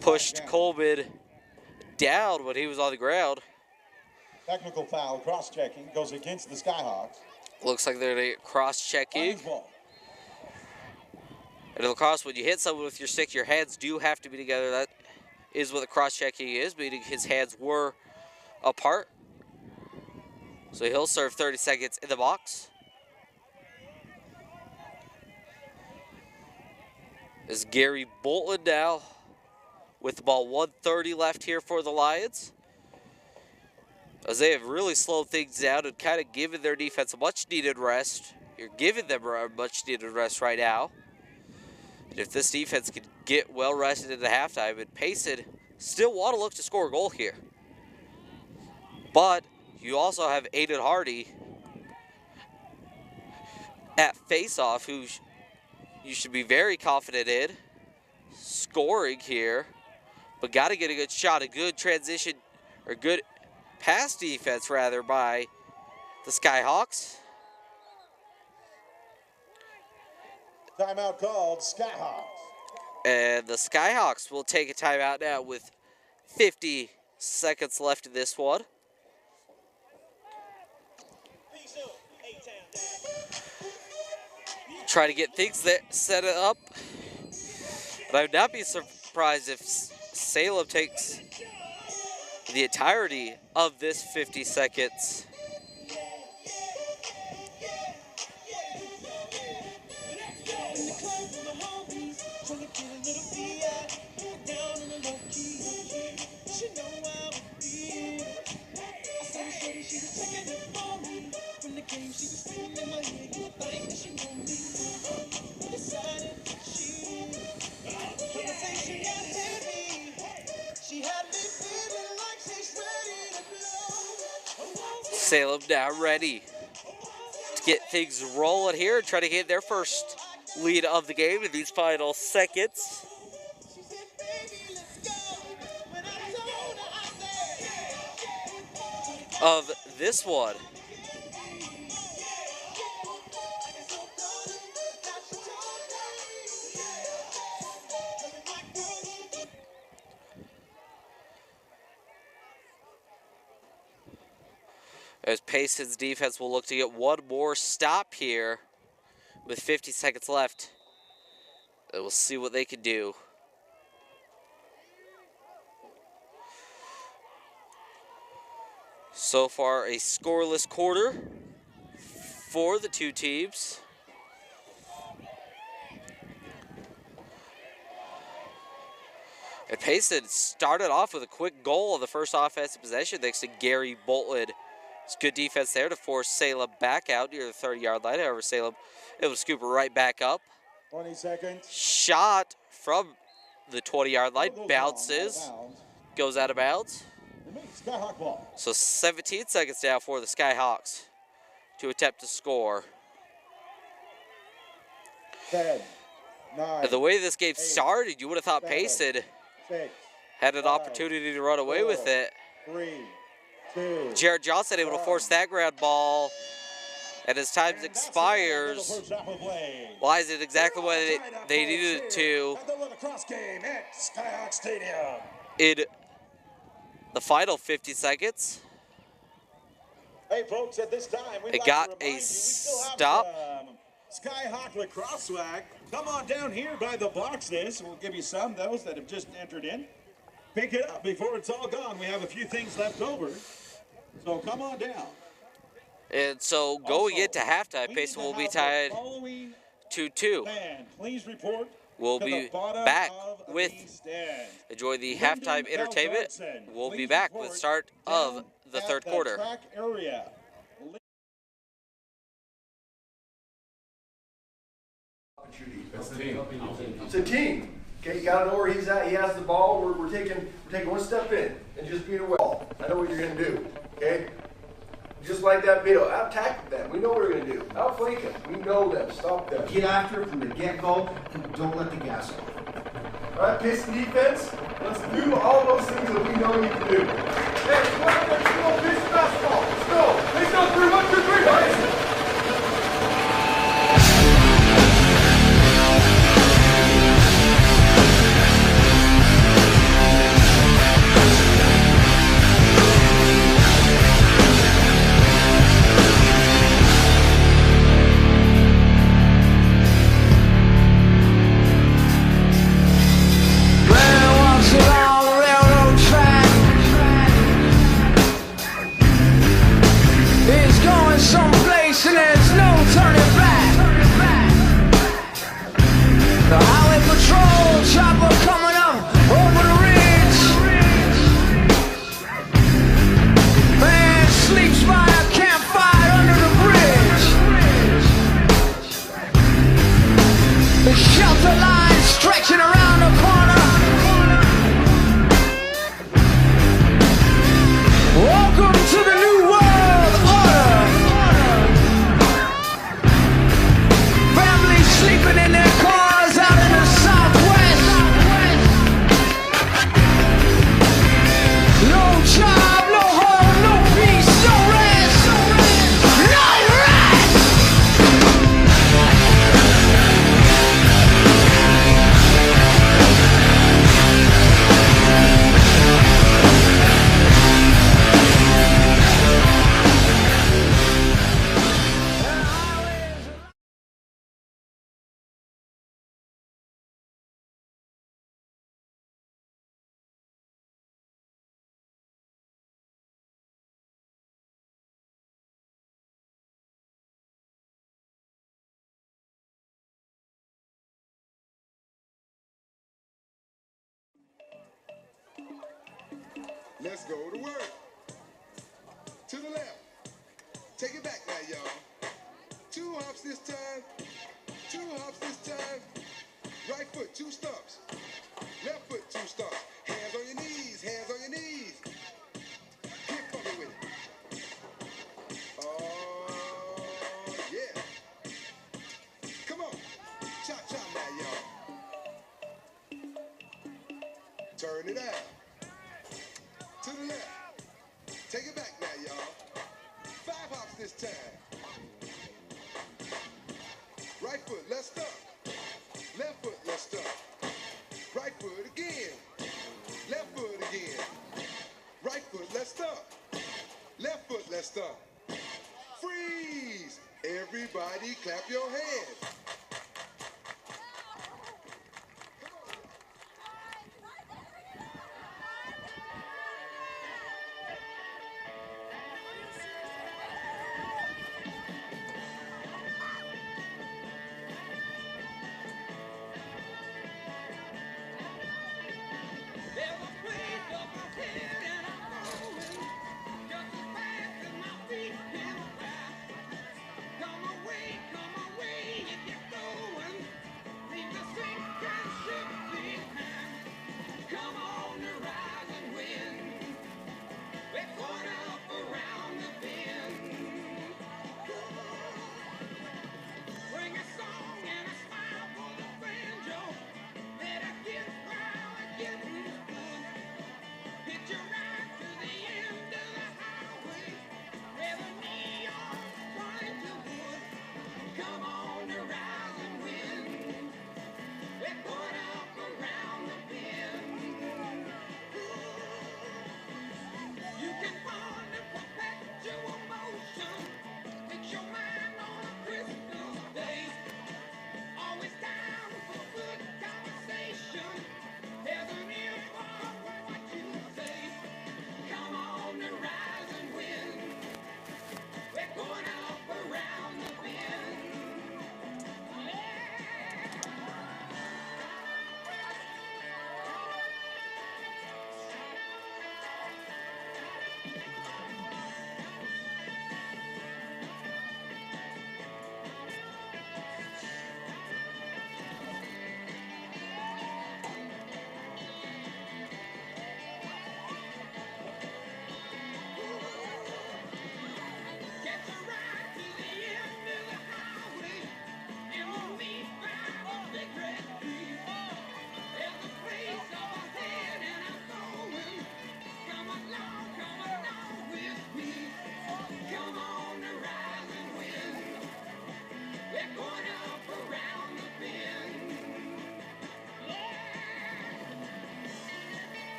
Pushed Coleman down when he was on the ground. Technical foul, cross-checking, goes against the Skyhawks. Looks like they're going to get cross-checking. And in lacrosse, when you hit someone with your stick, your hands do have to be together. That is what the cross-checking is, meaning his hands were apart. So he'll serve 30 seconds in the box. Is Gary Bolton now with the ball. 1:30 left here for the Lions, as they have really slowed things down and kind of given their defense a much-needed rest. You're giving them a much-needed rest right now. And if this defense could get well-rested into halftime, and Payson still want to look to score a goal here. But you also have Aiden Hardy at face-off, who you should be very confident in scoring here, but got to get a good shot, a good transition, or good pass defense, rather, by the Skyhawks. Timeout called, Skyhawks. And the Skyhawks will take a timeout now with 50 seconds left in this one. Try to get things set up. But I would not be surprised if Salem takes the entirety of this 50 seconds. Salem now ready to get things rolling here and try to get their first lead of the game in these final seconds of this one. As Payson's defense will look to get one more stop here with 50 seconds left. And we'll see what they can do. So far, a scoreless quarter for the two teams. And Payson started off with a quick goal on the first offensive possession thanks to Gary Bolton. It's good defense there to force Salem back out near the 30-yard line. However, Salem able to scoop it right back up. 20 seconds. Shot from the 20-yard line, bounces, goes out of bounds. Skyhawk ball. So 17 seconds now for the Skyhawks to attempt to score. 10, 9, And the way this game 8, started, you would have thought 7, Payson 6, had an 5, opportunity to run away 4, with it. 3, 2. Jared Johnson able to force that ground ball. And as time expires, lies it exactly what they needed it to At the lacrosse game at Skyhawk Stadium. in the final 50 seconds. Hey folks, at this time we'd It like got to a remind you, we still have stop. some Skyhawk lacrosse swag. Come on down here by the boxes. We'll give you some, those that have just entered in. Pick it up before it's all gone. We have a few things left over. So come on down. And so going into halftime, Payson will be tied 2-2. Please report. We'll be back with enjoy the halftime entertainment. We'll be back with start of the third quarter. Track area. It's a team. Okay, you gotta know where he's at. He has the ball. We're taking one step in and just beat away. I know what you're gonna do. Okay. Just like that video, attack them. We know what we're going to do. Outflank them. We know them. Stop them. Get after it from the get-go and don't let the gas go. All right, Payson defense, let's do all those things that we know you can do. Hey, let's go Payson basketball. Let's go. Let's go 3, 1, 2, 3. Payson. Let's go to work. To the left. Take it back now, y'all. 2 hops this time. 2 hops this time. Right foot, 2 stumps. Left foot, 2 stumps. Hands on your knees. Hands on your knees. Get funky with it. Oh, yeah. Come on. Turn it out. To the left. Take it back now, y'all. 5 hops this time. Right foot, let's stop. Left foot, let's stop. Right foot again. Left foot again. Right foot, let's stop. Left foot, let's stop. Freeze! Everybody clap your hands.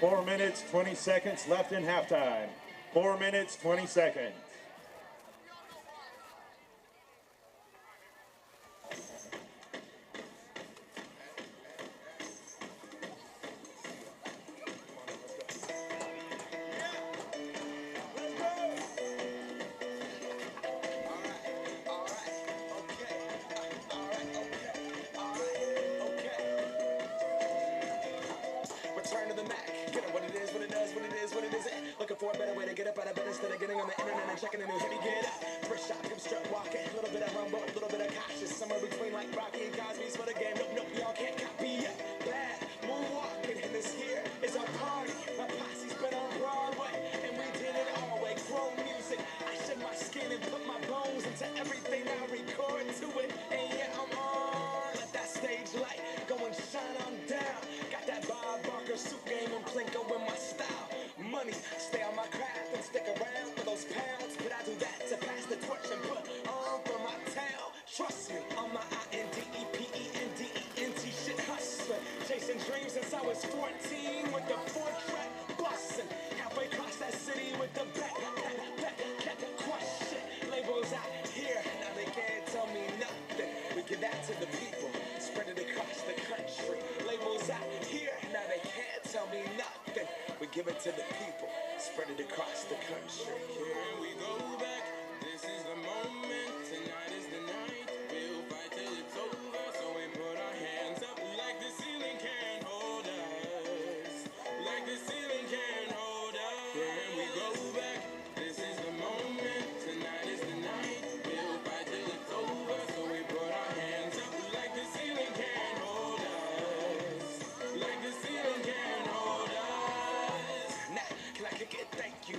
Four minutes, 20 seconds left in halftime. 4 minutes, 20 seconds. Return to the Mac. Get it what it is, what it does, what it is, what it isn't. Looking for a better way to get up out of bed instead of getting on the internet and checking a new hit. Get up, first shot, come strut walking. A little bit of humble, a little bit of cautious. Somewhere between like Rocky and Cosby's for the game. Nope, nope, y'all can't copy yet. Bad moonwalking, and this here is our party. My posse's been on Broadway, and we did it all way. Grown music, I shed my skin and put my bones into everything I record to it. And yeah, I'm on. Let that stage light go and shine on down. Got that Bob Barker suit game and Plinko in my style. Money, stay on my craft and stick around for those pounds. But I do that to pass the torch and put on for my town. Trust me, on my INDEPENDENT shit hustling. Chasing dreams since I was 14 with the 4-track bustin'. Halfway across that city with the back question. Labels out here, now they can't tell me nothing. We give that to the people, spread it across the country. Labels out here, now they can't tell me nothing. We give it to the people, spread it across the country. Here we go back, this is the moment, tonight is the night. We'll fight till it's over, so we put our hands up like the ceiling can't hold us. Like the ceiling can't hold us. Here we go back, this is the moment, tonight is the night. We'll fight till it's over, so we put our hands up like the ceiling can't hold us. Like the ceiling can't hold us. Now, can I kick it? Thank you.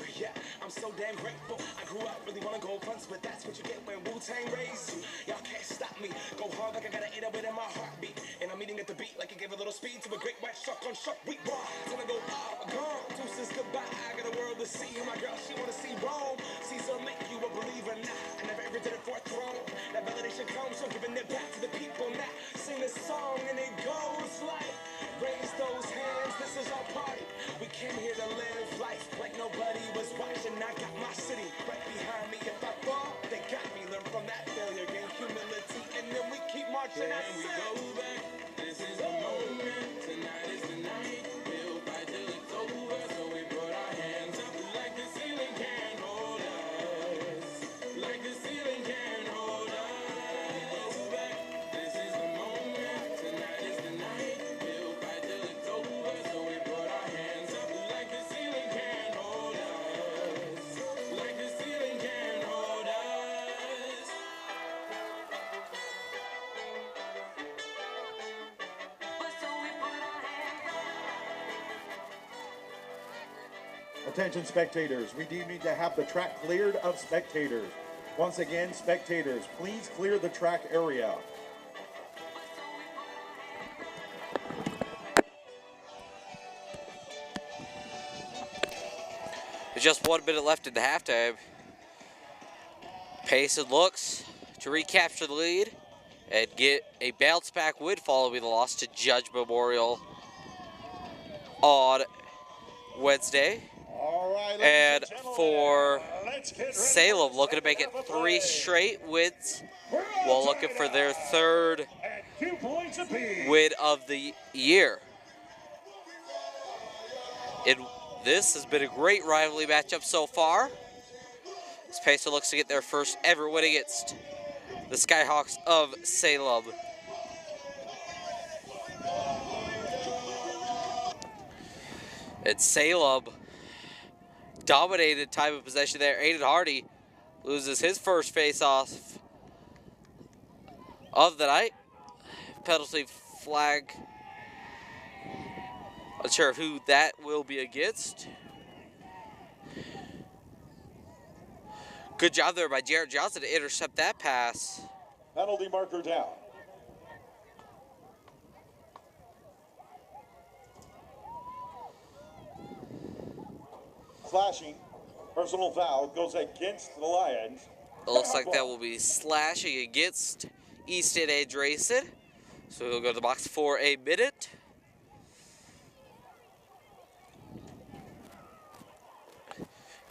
once, but that's what you get when Wu-Tang raised you. Y'all can't stop me. Go hard like I got an 808 in my heartbeat. And I'm eating at the beat like it gave a little speed to a great white shark on shark week. Raw, gonna go gone. Deuces goodbye. I got a world to see. My girl, she wanna see Rome. Caesar make you a believer now. I never ever did it for a throne. That validation comes from giving it back to the people now. Sing this song and it goes like, raise those hands, this is our party. We came here to live life like nobody was watching. I got my city right behind me. If I fall, they got me. Learn from that failure, gain humility, and then we keep marching. And we go back. This is the moment. Tonight is the night. We'll fight till it's over. So we put our hands up like the ceiling can't hold us. Like the ceiling can't hold us. Go back. This is the moment. Tonight is the night. We'll fight till it's over. So we put our hands up like the ceiling can't hold us. Like the ceiling can't hold us. Attention spectators, we do need to have the track cleared of spectators. Once again, spectators, please clear the track area. There's just 1 minute left in the halftime. Payson looks to recapture the lead and get a bounce back win following the loss to Judge Memorial on Wednesday. All right, And ladies gentlemen, for let's get ready Salem, for looking to the make it second half of 3 play. straight wins We're while all looking tied for their up 3rd at 2 points apiece. win of the year. This has been a great rivalry matchup so far, as Payson looks to get their first ever win against the Skyhawks of Salem. And Salem dominated time of possession there. Aiden Hardy loses his first face-off of the night. Penalty flag. Unsure who that will be against. Good job there by Jarrett Johnson to intercept that pass. Penalty marker down. Slashing, personal foul goes against the Lions. It looks like that will be slashing against Easton Andresen. So he'll go to the box for a minute.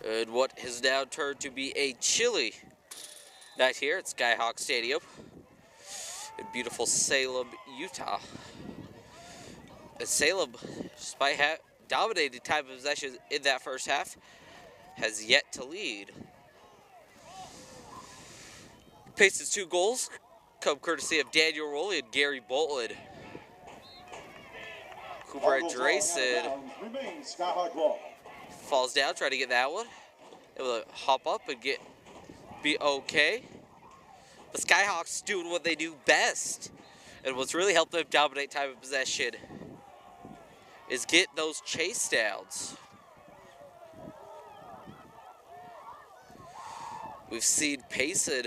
And what has now turned to be a chilly night here at Skyhawk Stadium in beautiful Salem, Utah. And Salem, despite dominating time of possession in that first half, has yet to lead. Payson's 2 goals come courtesy of Daniel Rowley and Gary Bolton. Cooper Andresen Remains Skyhawk ball. falls down, trying to get that one. Able to hop up and be okay. The Skyhawks doing what they do best. And what's really helped them dominate time of possession is get those chase downs. We've seen Payson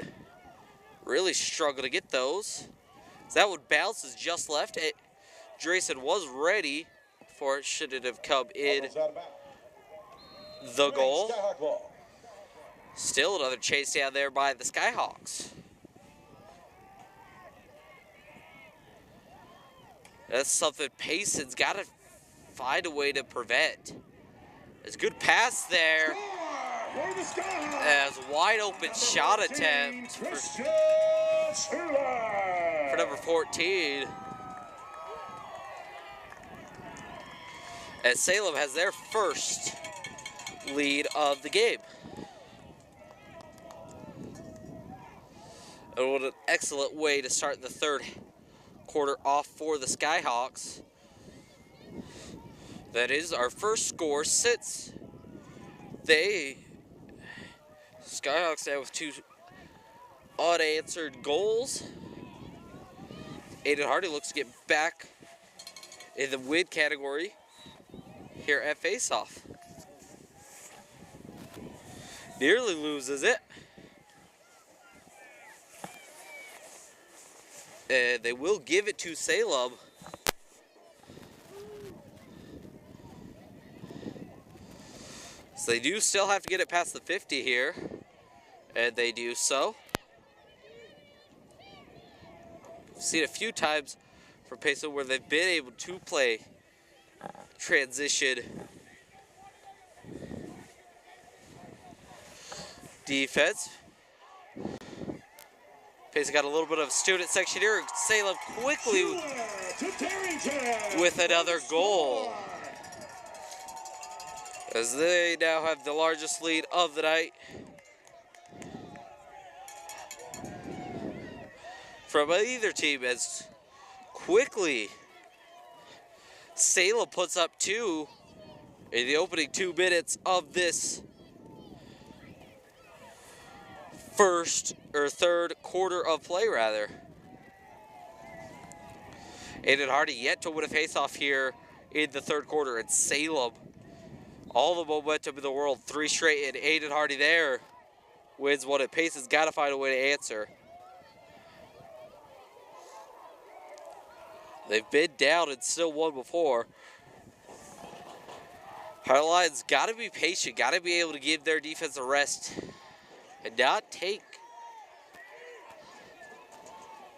really struggle to get those. So that one bounces just left. Drayson was ready for it, should it have come in the goal. Skyhawk ball. Still another chase down there by the Skyhawks. That's something Payson's got to find a way to prevent. There's a good pass there. As wide open shot attempt for number 14. As Salem has their first lead of the game. And what an excellent way to start the third quarter off for the Skyhawks. That is our first score since Skyhawks now with 2 unanswered goals. Aiden Hardy looks to get back in the win category here at faceoff. Nearly loses it. And they will give it to Salem. So they do still have to get it past the 50 here. And they do so. I've seen a few times from Payson where they've been able to play transition defense. Payson got a little bit of student section here. Salem quickly with another goal, as they now have the largest lead of the night. From either team, as quickly Salem puts up 2 in the opening 2 minutes of this third quarter of play, rather. Aiden Hardy yet to win a faceoff here in the third quarter. And Salem, all the momentum in the world, 3 straight, and Aiden Hardy there wins one. And Payson's got to find a way to answer. They've been down and still won before. Lions got to be patient, got to be able to give their defense a rest and not take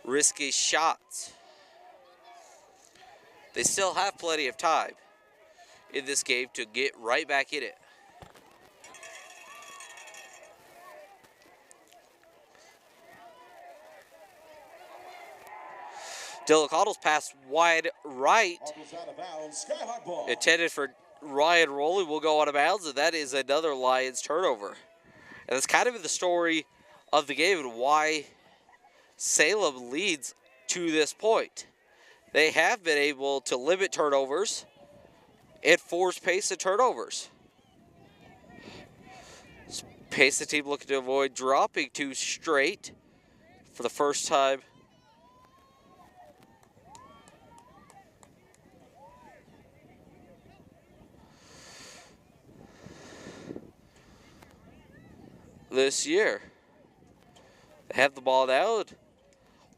risky shots. They still have plenty of time in this game to get right back in it. Dylan Cottle's pass wide right, intended for Ryan Rowley, will go out of bounds, and that is another Lions turnover. And that's kind of the story of the game and why Salem leads to this point. They have been able to limit turnovers and force Payson turnovers. Payson team looking to avoid dropping 2 straight for the first time this year. They have the ball now and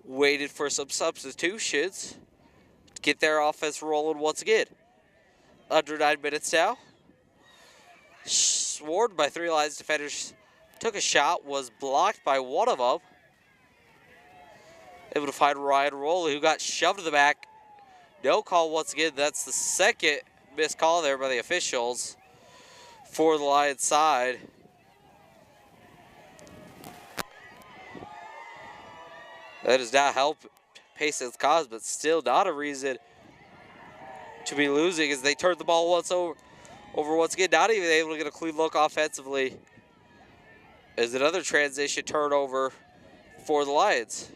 waited for some substitutions to get their offense rolling once again. Under 9 minutes now. Swarmed by 3 Lions defenders. Took a shot, was blocked by one of them. Able to find Ryan Rowley, who got shoved to the back. No call once again. That's the second missed call there by the officials for the Lions side. That does not help Payson's cause, but still not a reason to be losing, as they turned the ball once over once again. Not even able to get a clean look offensively. As another transition turnover for the Lions.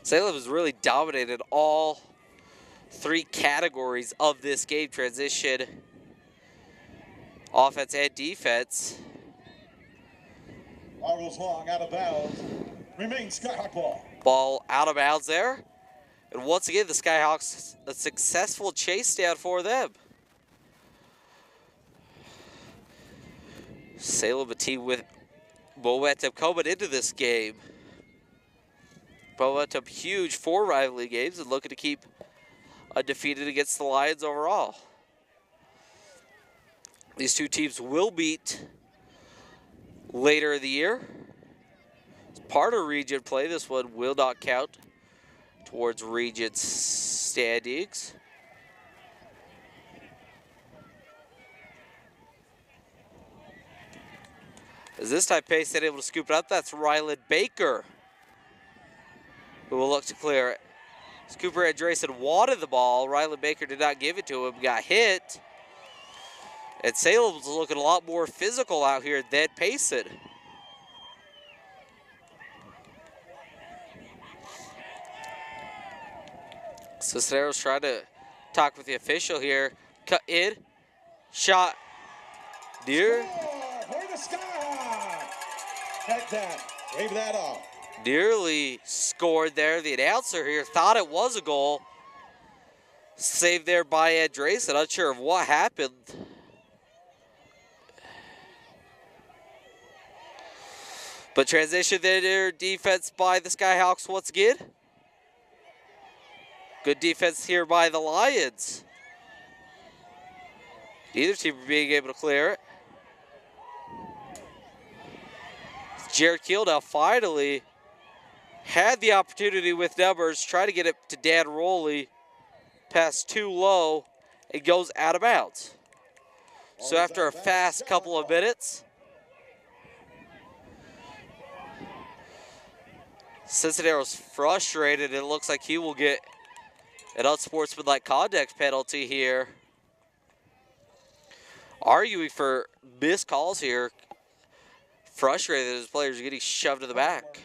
Salem has really dominated all 3 categories of this game: transition, offense, and defense. Ball goes long, out of bounds. Remains Skyhawk ball. Ball out of bounds there. And once again, the Skyhawks, a successful chase down for them. Salem, a team with momentum coming into this game. Momentum huge 4 rivalry games and looking to keep undefeated against the Lions overall. These 2 teams will meet later in the year. It's part of region play. This one will not count towards region standings. As this time Payson able to scoop it up, that's Ryland Baker, who will look to clear it. Scooper Andresen wanted the ball. Ryland Baker did not give it to him, got hit. And Salem's looking a lot more physical out here than Payson. Cisneros trying to talk with the official here. Cut in. Shot. Near. For the Skyhawks. Heck that. Wave that off. Nearly scored there. The announcer here thought it was a goal. Saved there by Andresen. Unsure of what happened. But transition there, defense by the Skyhawks once again. Good defense here by the Lions. Neither team being able to clear it. Jared Keel now finally had the opportunity with numbers, try to get it to Dan Rowley. Pass too low, it goes out of bounds. So after a fast couple of minutes, Cincinnati's frustrated. It looks like he will get an unsportsmanlike conduct penalty here. Arguing for missed calls here. Frustrated that his players are getting shoved to the back.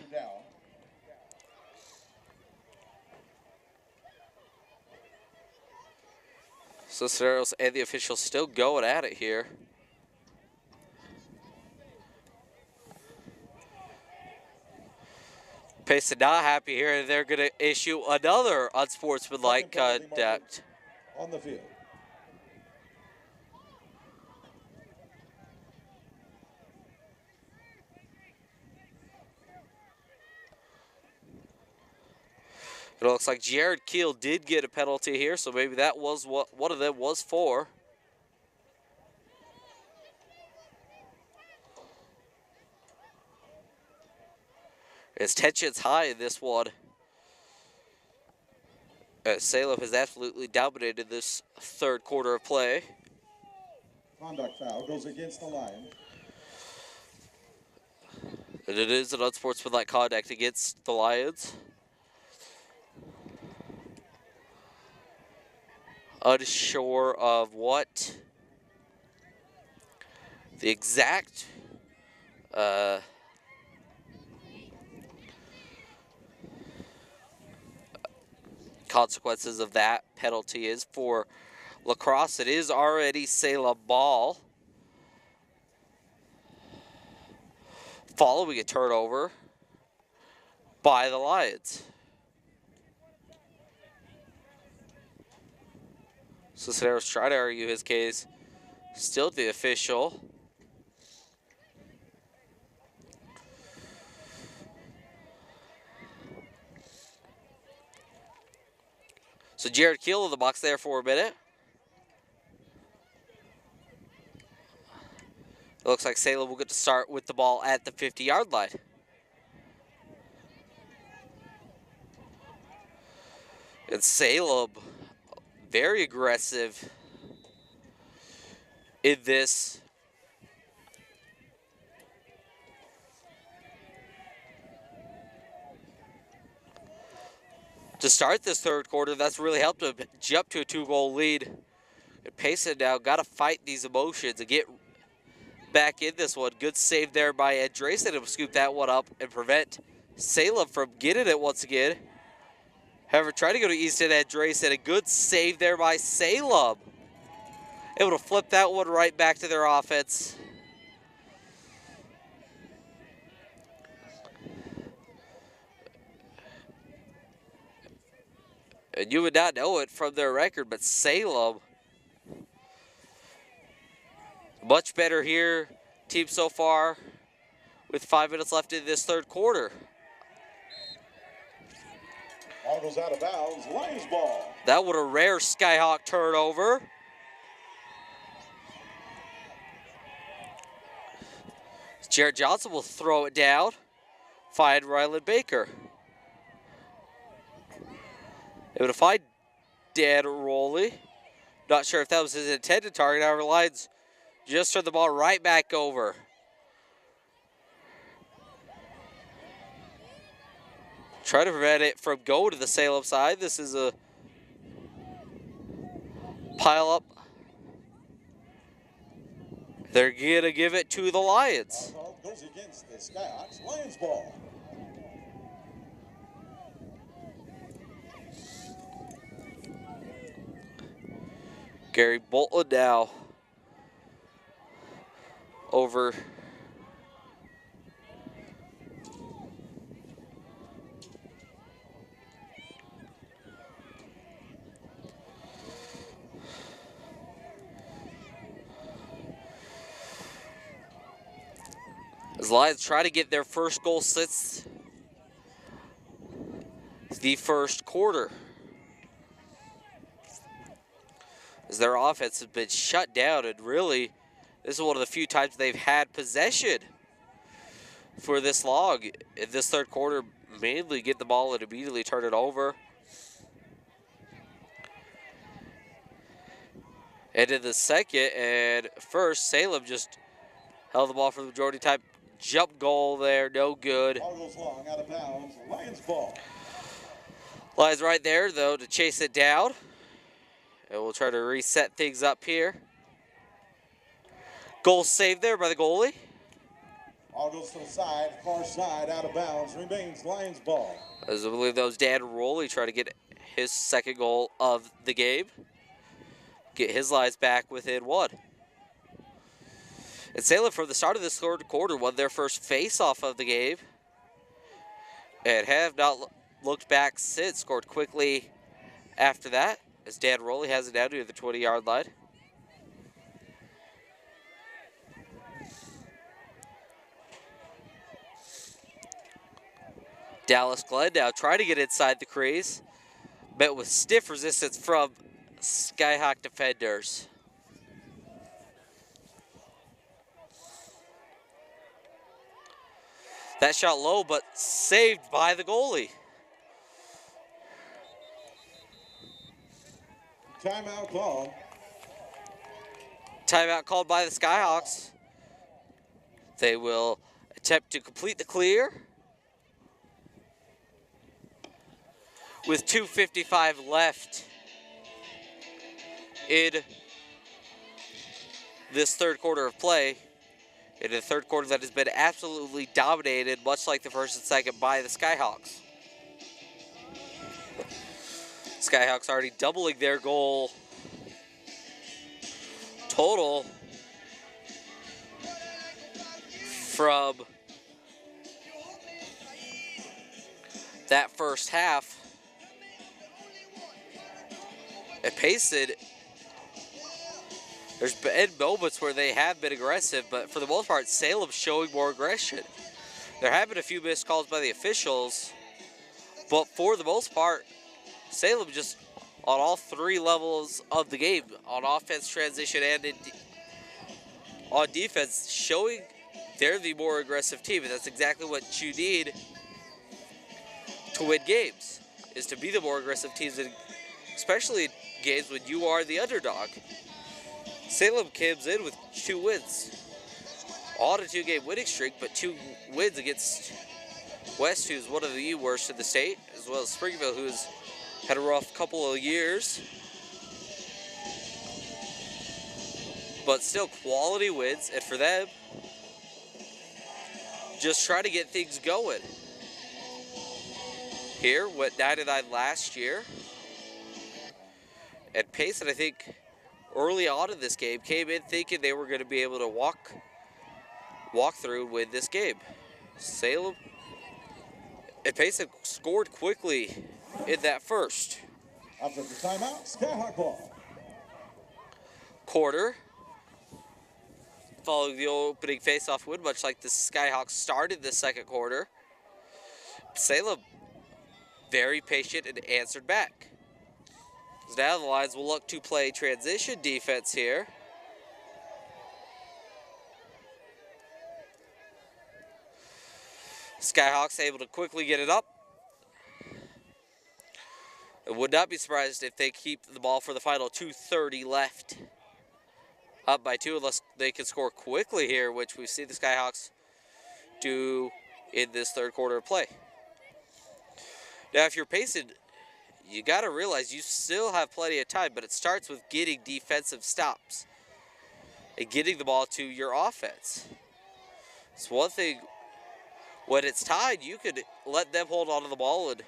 Cincinnati and the officials still going at it here. Payson not happy here, and they're going to issue another unsportsmanlike conduct. On the field. It looks like Jared Keel did get a penalty here, so maybe that was what one of them was for. As tension's high in this one. Salem has absolutely dominated this third quarter of play. Conduct foul goes against the Lions. And it is an unsportsmanlike conduct against the Lions. Unsure of what the exact consequences of that penalty is for lacrosse. It is already Salem ball following a turnover by the Lions. Cincinnati's trying to argue his case. Still the official. So Jared Keel in the box there for a minute. It looks like Salem will get to start with the ball at the 50-yard line. And Salem, very aggressive in this. To start this third quarter, that's really helped him jump to a 2-goal lead. And Payson now got to fight these emotions and get back in this one. Good save there by Andresen to scoop that one up and prevent Salem from getting it once again. However, trying to go to Easton Andresen, a good save there by Salem. Able to flip that one right back to their offense. And you would not know it from their record, but Salem, much better here, team so far, with 5 minutes left in this third quarter. Ball goes out of bounds, Lions ball. That was a rare Skyhawk turnover. Jared Johnson will throw it down, find Ryland Baker. Able to find Dan Rowley. Not sure if that was his intended target. However, Lions just turned the ball right back over. Try to prevent it from going to the Salem side. This is a pile up. They're going to give it to the Lions. Goes against the Skyhawks. Lions ball. Gary Bolton now over As Lions try to get their first goal since the first quarter. As their offense has been shut down, and really, this is one of the few times they've had possession for this long in this third quarter. Mainly get the ball and immediately turn it over. And in the second and first, Salem just held the ball for the majority time. Jump goal there, no good. Ball goes long, out of bounds. Lions ball. Lions right there, though, to chase it down. And we'll try to reset things up here. Goal saved there by the goalie. Ball goes to the side, far side, out of bounds. Remains Lions ball. As I believe that was Dan Rowley trying to get his second goal of the game. Get his Lions back within one. And Salem, from the start of this third quarter, won their first face-off of the game. And have not looked back since. Scored quickly after that, as Dan Rowley has it down to the 20-yard line. Dallas Glenn now trying to get inside the crease. Met with stiff resistance from Skyhawk defenders. That shot low, but saved by the goalie. Timeout call. Timeout called by the Skyhawks. They will attempt to complete the clear with 2:55 left in this third quarter of play. In a third quarter that has been absolutely dominated, much like the first and second, by the Skyhawks. Skyhawks already doubling their goal total from that first half. At Payson, there's been moments where they have been aggressive, but for the most part, Salem's showing more aggression. There have been a few missed calls by the officials, but for the most part, Salem just on all three levels of the game, on offense, transition, and on defense, showing they're the more aggressive team, and that's exactly what you need to win games, is to be the more aggressive teams, especially in games when you are the underdog. Salem comes in with 2 wins on a 2-game winning streak, but 2 wins against West, who's one of the worst in the state, as well as Springville, who's had a rough couple of years. But still quality wins, and for them, just try to get things going. Here, went 9-9 last year. And Payson, I think, early on in this game, came in thinking they were going to be able to walk through and win this game. Salem and Payson scored quickly in that first. After the timeout, Skyhawk ball. Quarter. Following the opening face-off win, much like the Skyhawks started the second quarter. Salem, very patient and answered back. Now the Lions will look to play transition defense here. Skyhawks able to quickly get it up. I would not be surprised if they keep the ball for the final 2:30 left. Up by 2 unless they can score quickly here, which we see the Skyhawks do in this third quarter of play. Now if you're Payson, you got to realize you still have plenty of time, but it starts with getting defensive stops and getting the ball to your offense. It's one thing, when it's tied, you could let them hold on to the ball and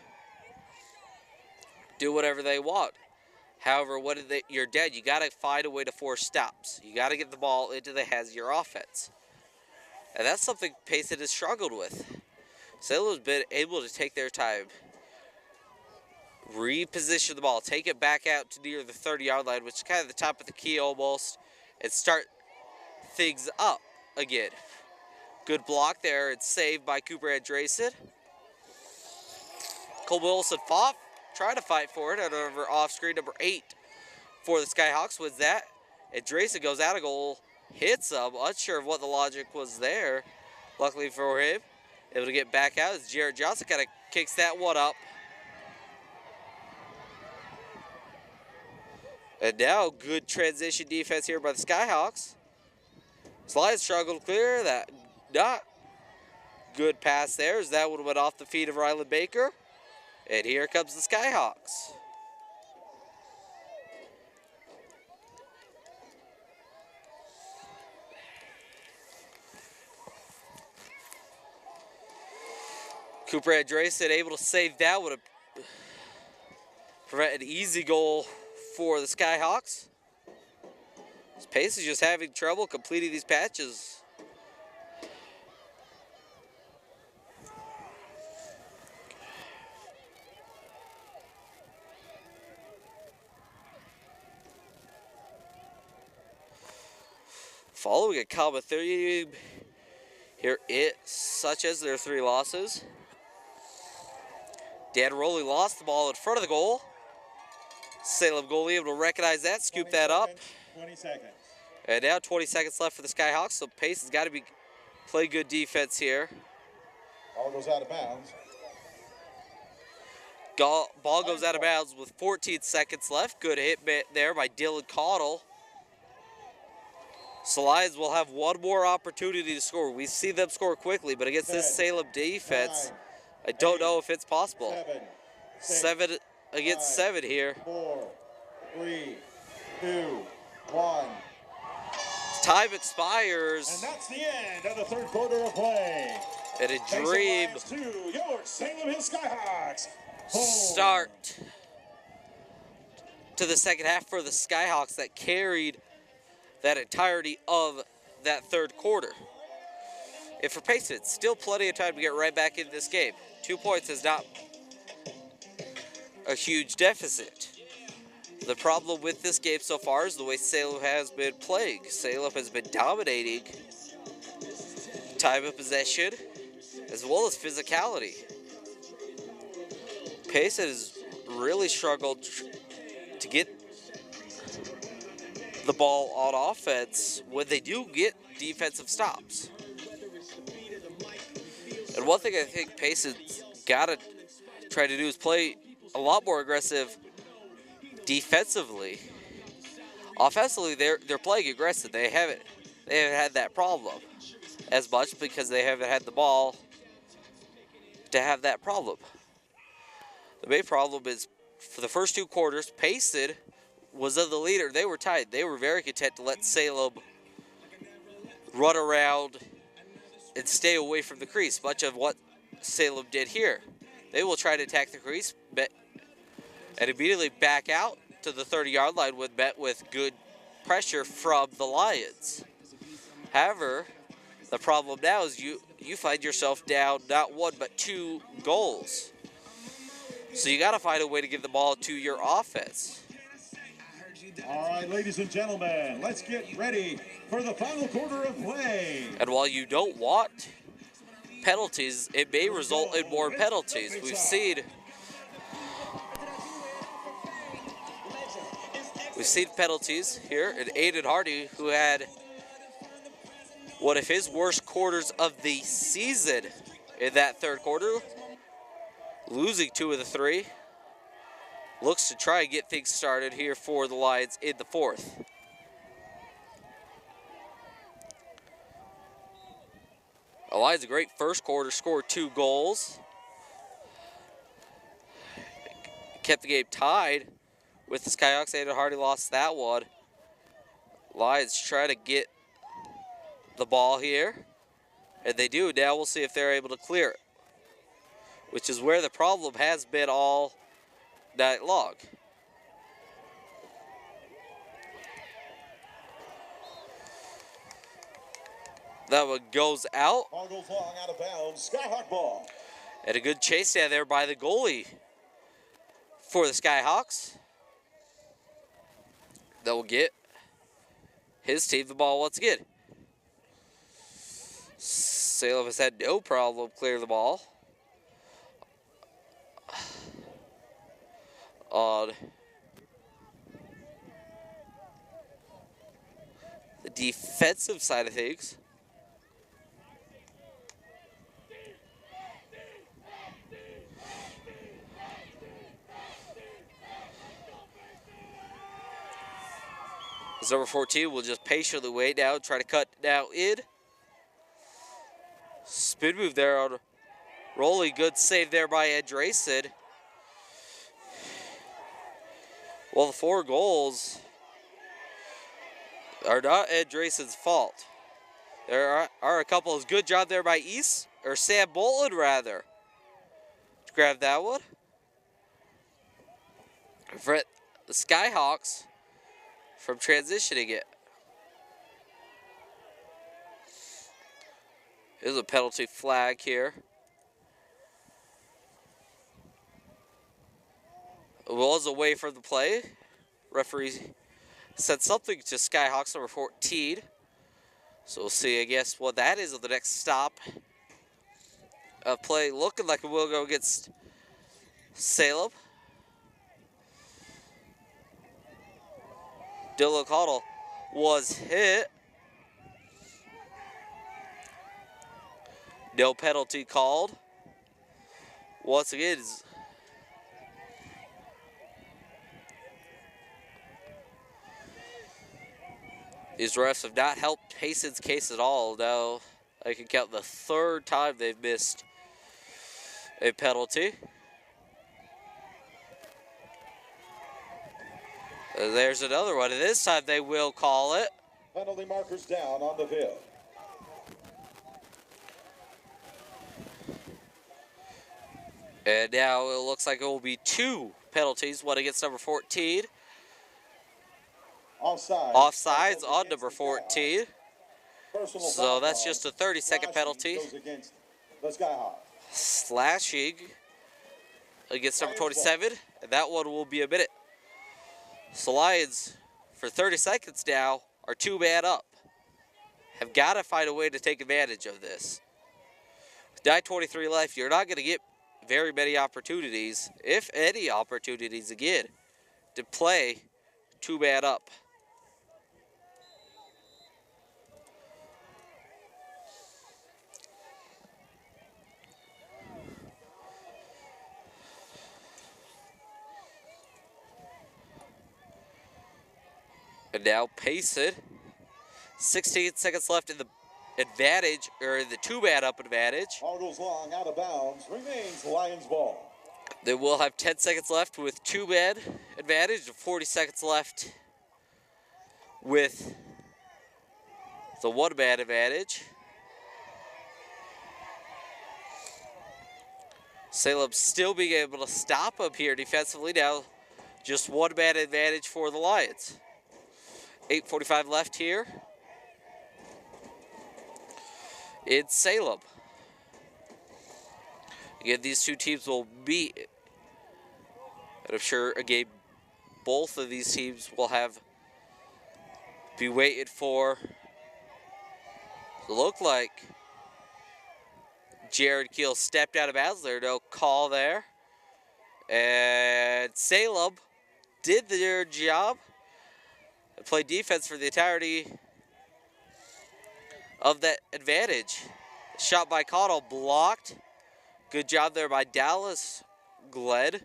do whatever they want. However, when you're dead, you got to find a way to force stops. You got to get the ball into the hands of your offense. And that's something Payson has struggled with. Salem's been able to take their time, reposition the ball, take it back out to near the 30-yard line, which is kind of the top of the key almost, and start things up again. Good block there. It's saved by Cooper Andresen. Cole Wilson tried to fight for it. Over off screen, number 8 for the Skyhawks wins that. Andresen goes out of goal, hits him. Unsure of what the logic was there. Luckily for him, able to get back out as Jarrett Johnson kind of kicks that one up. And now good transition defense here by the Skyhawks. Slide struggled to clear that. Not good pass there as that one went off the feet of Ryland Baker. And here comes the Skyhawks. Cooper Andresen able to save that, would have prevent an easy goal for the Skyhawks. Payson is just having trouble completing these patches. Following a common theme here, such as their 3 losses. Dan Rowley lost the ball in front of the goal. Salem goalie able to recognize that, scoop that up. 20 seconds. And now 20 seconds left for the Skyhawks, so Payson's got to play good defense here. Ball goes out of bounds. Ball goes out of bounds with 14 seconds left. Good hit there by Dylan Caudle. So Lions will have one more opportunity to score. We see them score quickly, but against this Salem defense, I don't know if it's possible. 7 against 7 here. 4, 3, 2, 1. Time expires. And that's the end of the third quarter of play. And a dream to your Salem Hill Skyhawks. start to the second half for the Skyhawks that carried that entirety of that third quarter. And for Payson, it's still plenty of time to get right back into this game. 2 points is not a huge deficit. The problem with this game so far is the way Salem has been playing. Salem has been dominating time of possession as well as physicality. Payson has really struggled to get the ball on offense when they do get defensive stops. And one thing I think Payson's got to try to do is play a lot more aggressive defensively. Offensively, they're playing aggressive. They haven't had that problem as much because they haven't had the ball to have that problem. The main problem is for the first 2 quarters, Payson was the leader. They were tied. They were very content to let Salem run around and stay away from the crease, much of what Salem did here. They will try to attack the crease and immediately back out to the 30-yard line when met with good pressure from the Lions. However, the problem now is you find yourself down not 1 but 2 goals. So you got to find a way to give the ball to your offense. All right, ladies and gentlemen, let's get ready for the final quarter of play. And while you don't want penalties, it may result in more penalties. We've seen penalties here, and Aiden Hardy, who had one of his worst quarters of the season in that third quarter, losing 2 of the 3, looks to try and get things started here for the Lions in the 4th. The Lions, a great first quarter, scored 2 goals. Kept the game tied with the Skyhawks. Aiden Hardy lost that one. Lions try to get the ball here, and they do. Now we'll see if they're able to clear it, which is where the problem has been all night long. That one goes out. Ball goes long out of bounds. Skyhawk ball. And a good chase down there by the goalie for the Skyhawks. That will get his team the ball once again. Salem has had no problem clearing the ball on the defensive side of things. As number 14 will just patiently wait now, try to cut now in. Spin move there on Rolly. Good save there by Andresen. Well, the 4 goals are not Andresen's fault. There are a couple of good job there by Sam Bolton rather. To grab that one. For the Skyhawks from transitioning it. There's a penalty flag here. It was away from the play. Referee said something to Skyhawks number 14. So we'll see, I guess, what that is on the next stop of play. Looking like it will go against Salem. Dylan Cottle was hit. No penalty called. Once again, these refs have not helped Payson's case at all. Now I can count the 3rd time they've missed a penalty. There's another one, and this time they will call it. Penalty markers down on the field. And now it looks like it will be 2 penalties, one against number 14. Offsides on number 14. So that's just a 30-second penalty. Slashing against number 27, and that one will be a minute. So Lions, for 30 seconds now, are 2-man up. Have got to find a way to take advantage of this. With 9:23 left, you're not going to get very many opportunities, if any opportunities again, to play 2-man up. And now Payson, 16 seconds left in the advantage, or the 2-man up advantage. Ball goes long, out of bounds, remains Lions ball. They will have 10 seconds left with 2-man advantage, and 40 seconds left with the 1-man advantage. Salem still being able to stop them here defensively now. Just 1-man advantage for the Lions. 8:45 left here in Salem. Again, these two teams will meet. And I'm sure, again, both of these teams will be waited for. It looked like Jared Keel stepped out of bounds there. No call there. And Salem did their job. Play defense for the entirety of that advantage. Shot by Cottle blocked. Good job there by Dallas Gled.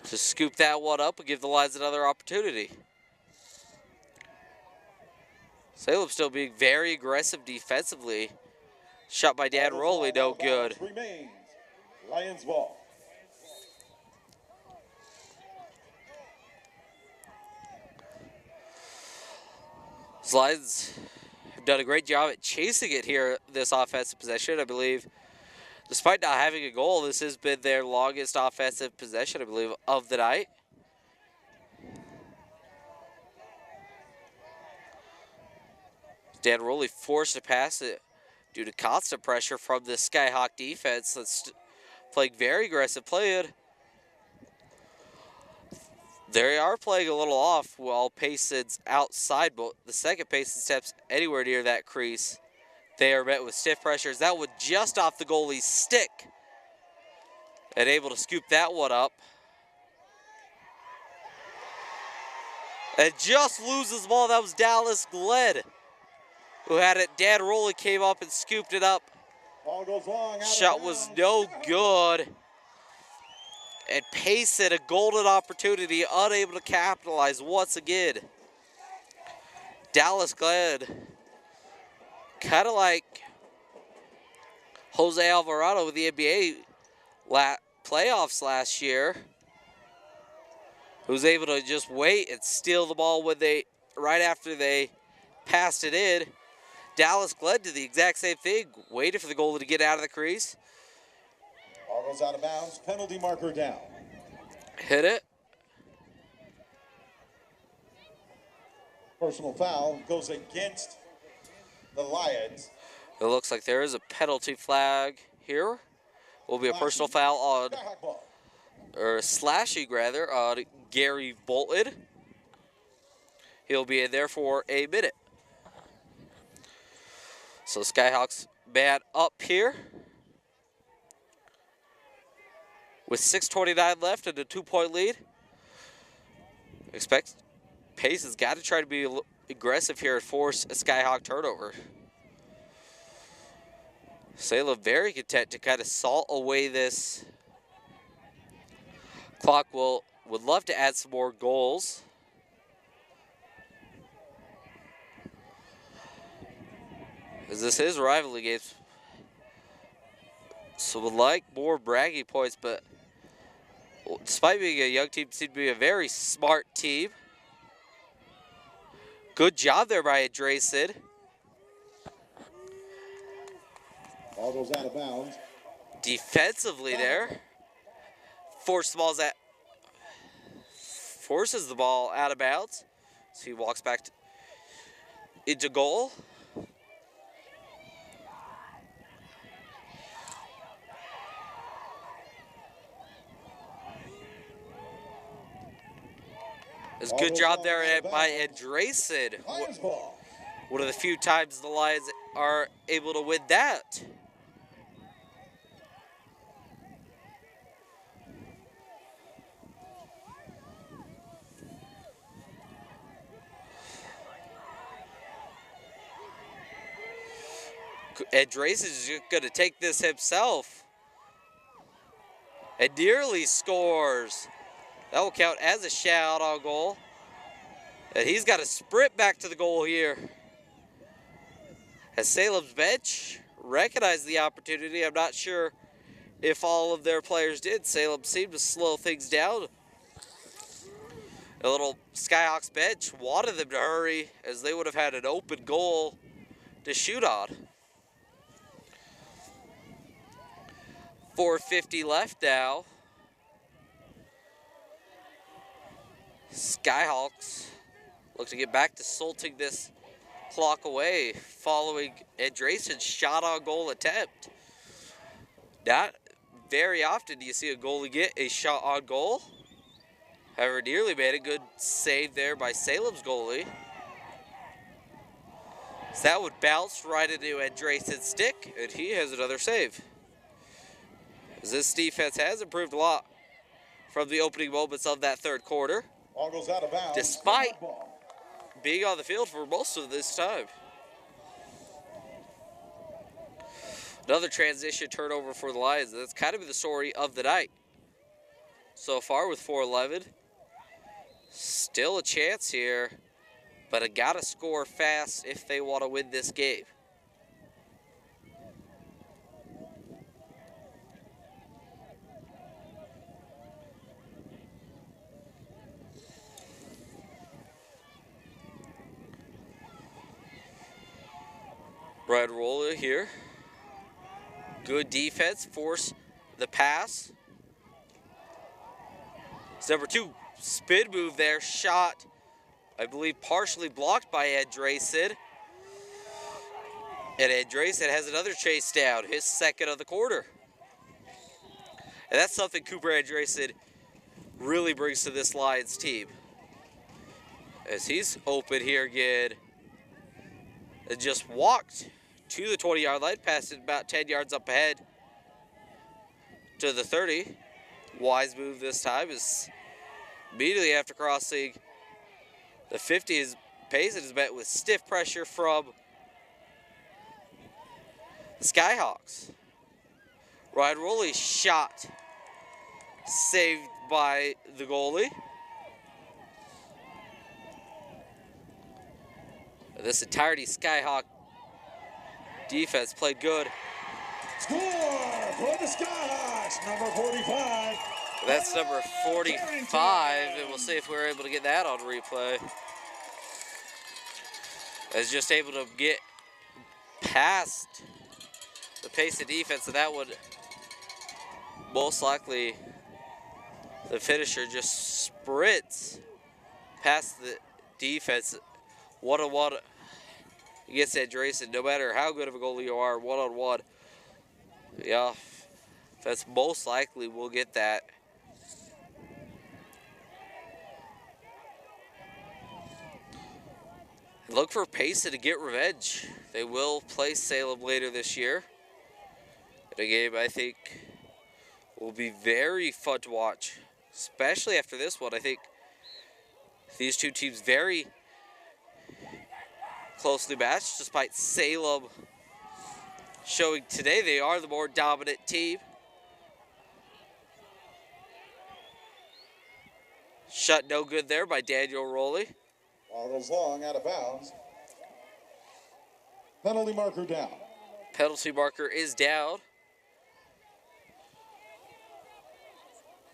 To scoop that one up and give the Lions another opportunity. Salem still being very aggressive defensively. Shot by Dan Rowley, no good. Remains Lions ball. Lions have done a great job at chasing it here this offensive possession. I believe, despite not having a goal, this has been their longest offensive possession, I believe, of the night. Dan Rowley forced to pass it due to constant pressure from the Skyhawk defense that's playing very aggressive, playing They are playing a little off while Payson's outside, but the second Payson steps anywhere near that crease, they are met with stiff pressures. That was just off the goalie's stick and able to scoop that one up. And just loses the ball. That was Dallas Gled who had it. Dan Rowley came up and scooped it up. Ball goes long. Shot was no good. And Payson, a golden opportunity, unable to capitalize once again. Dallas Glad, kind of like Jose Alvarado with the NBA playoffs last year, who's able to just wait and steal the ball when right after they passed it in. Dallas Glad did the exact same thing, waited for the goalie to get out of the crease. Ball goes out of bounds. Penalty marker down. Hit it. Personal foul goes against the Lions. It looks like there is a penalty flag here. Will be a personal foul on, or slashing rather, on Gary Bolton. He'll be in there for a minute. So Skyhawks man up here with 6:29 left and a 2-point lead. Expect Payson's got to try to be aggressive here and force a Skyhawk turnover. Salem very content to kind of salt away this clock. Would love to add some more goals. As this is rivalry games. So would like more bragging points, but despite being a young team, seem to be a very smart team. Good job there by Andreessen. Ball goes out of bounds. Defensively there. Forces the ball out of bounds. So he walks back into goal. It's a good job there by Andreessen. One of the few times the Lions are able to win that. Andreessen is going to take this himself and nearly scores. That will count as a shot on goal. And he's got to sprint back to the goal here. As Salem's bench recognized the opportunity, I'm not sure if all of their players did. Salem seemed to slow things down. A little Skyhawks bench wanted them to hurry as they would have had an open goal to shoot on. 4:50 left now. Skyhawks look to get back to salting this clock away following Andreessen's shot on goal attempt. Not very often do you see a goalie get a shot on goal. However, nearly made a good save there by Salem's goalie. So that would bounce right into Andreessen's stick, and he has another save. As this defense has improved a lot from the opening moments of that third quarter. Ball goes out of bounds. Despite being on the field for most of this time. Another transition turnover for the Lions. That's kind of been the story of the night so far with 4:11. Still a chance here, but I gotta score fast if they want to win this game. Brad Rolla here. Good defense, force the pass. It's number 2, spin move there, shot, I believe partially blocked by Andreessen. And Andreessen has another chase down, his second of the quarter. And that's something Cooper Andreessen really brings to this Lions team. As he's open here again. And just walked to the 20-yard line, passed it about 10 yards up ahead to the 30. Wise move this time is immediately after crossing the 50 is Payson is met with stiff pressure from the Skyhawks. Ryan Rowley shot, saved by the goalie. This entirety Skyhawk defense played good. Score for the Skyhawks, number 45. That's number 45, and we'll see if we're able to get that on replay. As just able to get past the Payson defense, and that would most likely the finisher just sprints past the defense one-on-one against Andreessen. No matter how good of a goalie you are, one-on-one, yeah, that's most likely will get that. Look for Payson to get revenge. They will play Salem later this year. In a game I think will be very fun to watch, especially after this one. I think these two teams very closely matched, despite Salem showing today they are the more dominant team. Shot no good there by Daniel Rowley. Ball goes long, out of bounds. Penalty marker down. Penalty marker is down.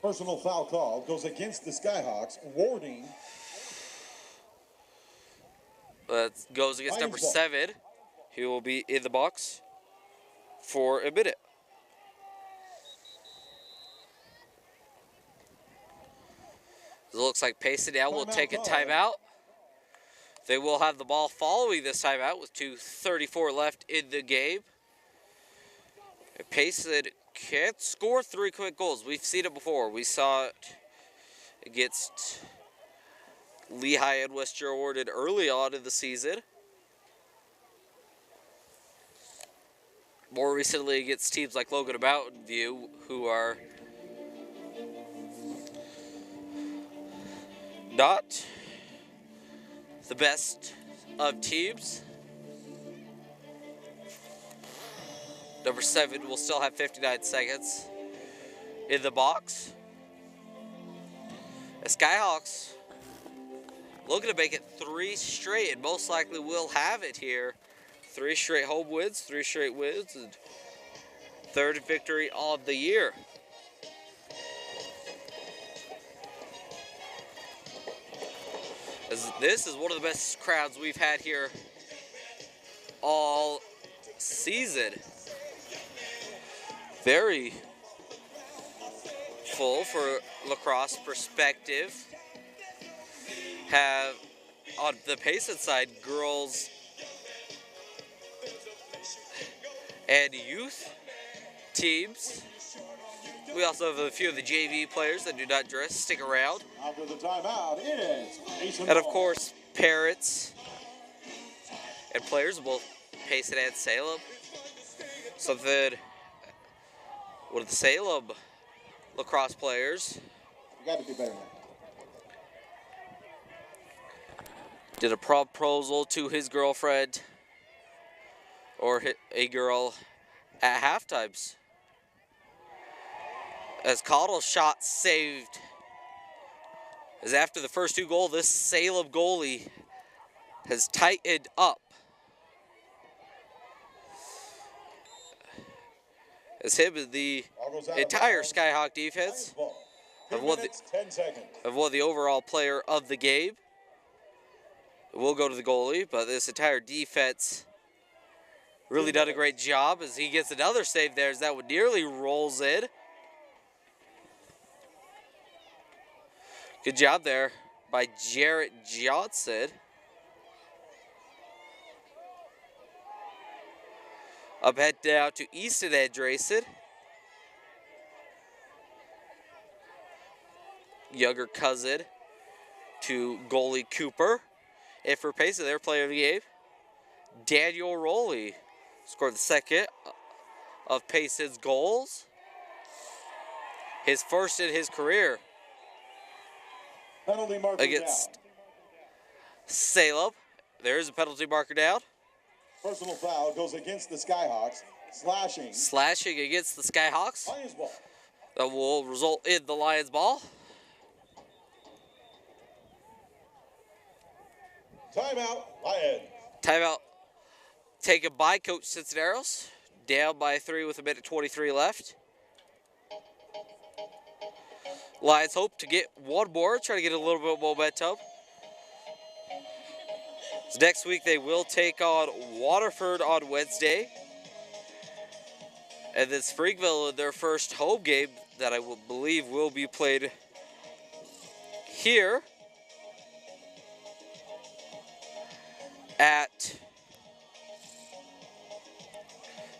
Personal foul call goes against the Skyhawks, warding. That goes against number 7. He will be in the box for a minute. It looks like Payson now will take a timeout. They will have the ball following this timeout with 2:34 left in the game. And Payson can't score 3 quick goals. We've seen it before. We saw it against Lehigh and West Jordan early on in the season. More recently against teams like Logan and Mountain View, who are not the best of teams. Number 7 will still have 59 seconds in the box. The Skyhawks looking to make it 3 straight, and most likely will have it here. 3 straight home wins, 3 straight wins, and 3rd victory of the year. As this is one of the best crowds we've had here all season. Very full for lacrosse perspective. Have on the Payson side girls and youth teams. We also have a few of the JV players that do not dress, stick around. After the timeout, it is Payson. And of course, parents and players of both Payson and Salem. Something one of the Salem lacrosse players You got to do better than that. did a proposal to his girlfriend or a girl at halftimes. As Caudle's shot saved. As after the first 2 goals, this Salem goalie has tightened up. As him and the entire Skyhawk defense have won the overall player of the game. It will go to the goalie, but this entire defense really done a great job as he gets another save there as that one nearly rolls in. Good job there by Jarrett Johnson. Up head down to Easton Andreessen. younger cousin to goalie Cooper. And for Payson, their player of the game, Daniel Rowley, scored the second of Payson's goals. His first in his career Penalty marker against down. Salem. There is a penalty marker down. Personal foul goes against the Skyhawks. Slashing. Slashing against the Skyhawks. Lions ball. That will result in the Lions ball. Timeout, Lions. Timeout taken by Coach Cincinnati. Down by 3 with 1:23 left. Lions hope to get one more, try to get a little bit of momentum. So next week they will take on Waterford on Wednesday. And then Springville in their first home game that I believe will be played here at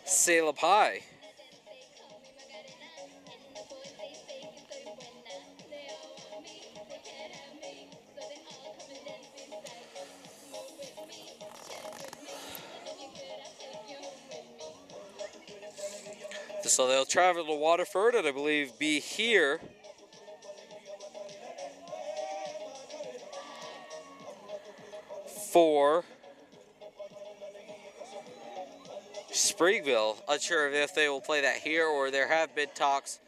Salem High. So they'll travel to Waterford and I believe be here for Springville. Unsure if they will play that here or there have been talks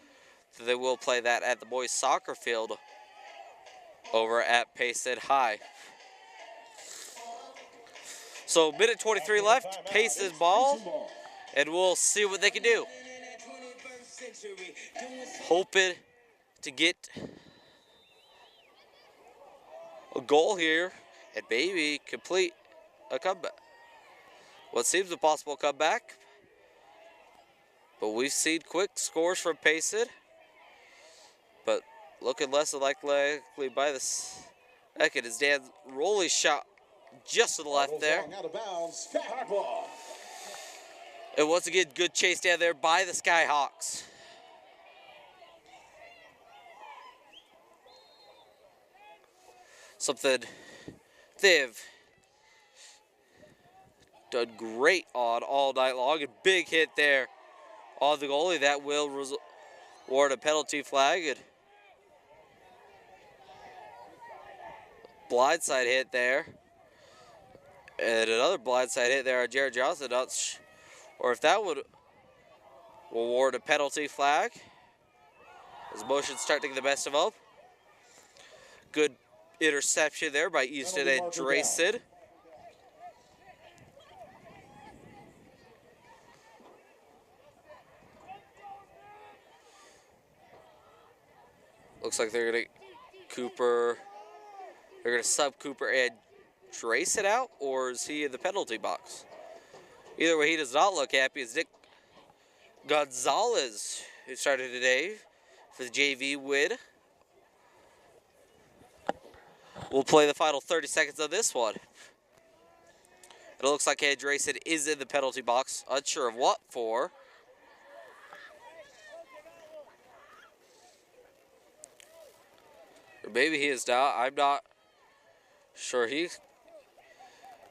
that they will play that at the boys soccer field over at Payson High. So 1:23 left, Payson's ball, and we'll see what they can do. Hoping to get a goal here and maybe complete a comeback. What seems a possible comeback, but we've seen quick scores from Payson, but looking less than likely by the second as Dan Rowley shot just to the left there. Out of bounds. Skyhawk ball. And once again, good chase down there by the Skyhawks. Something they've done great on all night long. A big hit there on the goalie. That will award a penalty flag. And blindside hit there. And another blindside hit there on Jared Johnson. Not or if that would award a penalty flag. As motions start to get the best of them. Good interception there by Easton and Drayson. Looks like they're going to Cooper. They're going to sub Cooper and Drayson out, or is he in the penalty box? Either way, he does not look happy. It's Nick Gonzalez who started today for the JV win. We'll play the final 30 seconds of this one. It looks like Drayson is in the penalty box, unsure of what for. Or maybe he is not. I'm not sure. He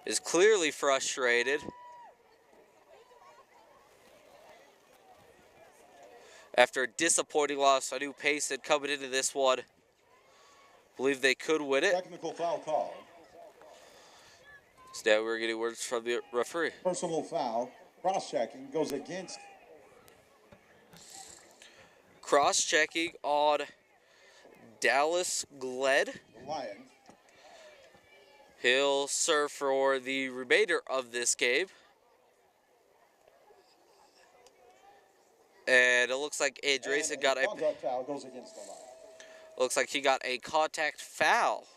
is clearly frustrated. After a disappointing loss, I knew Payson coming into this one. Believe they could win it. Technical foul call. So now we're getting words from the referee. Personal foul. Cross-checking goes against. Cross-checking on Dallas Gled. Lions. He'll serve for the remainder of this game. And it looks like Drayson got a contact foul goes against the Lions. Looks like he got a contact foul.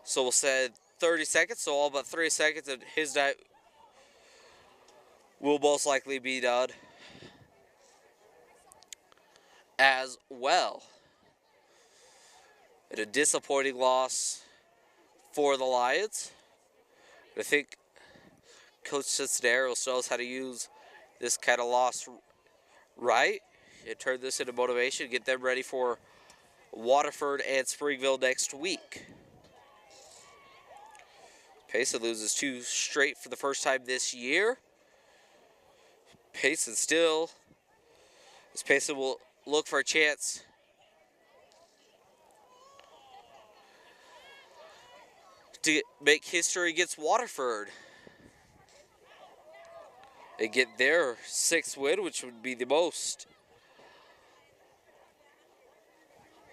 So we'll say 30 seconds, so all but 3 seconds, and his night will most likely be done as well. And a disappointing loss for the Lions. I think Coach Cincinnati knows how to use this kind of loss right and turn this into motivation, get them ready for Waterford and Springville next week. Payson loses 2 straight for the first time this year. Payson still, as Payson will look for a chance to make history against Waterford. They get their 6th win, which would be the most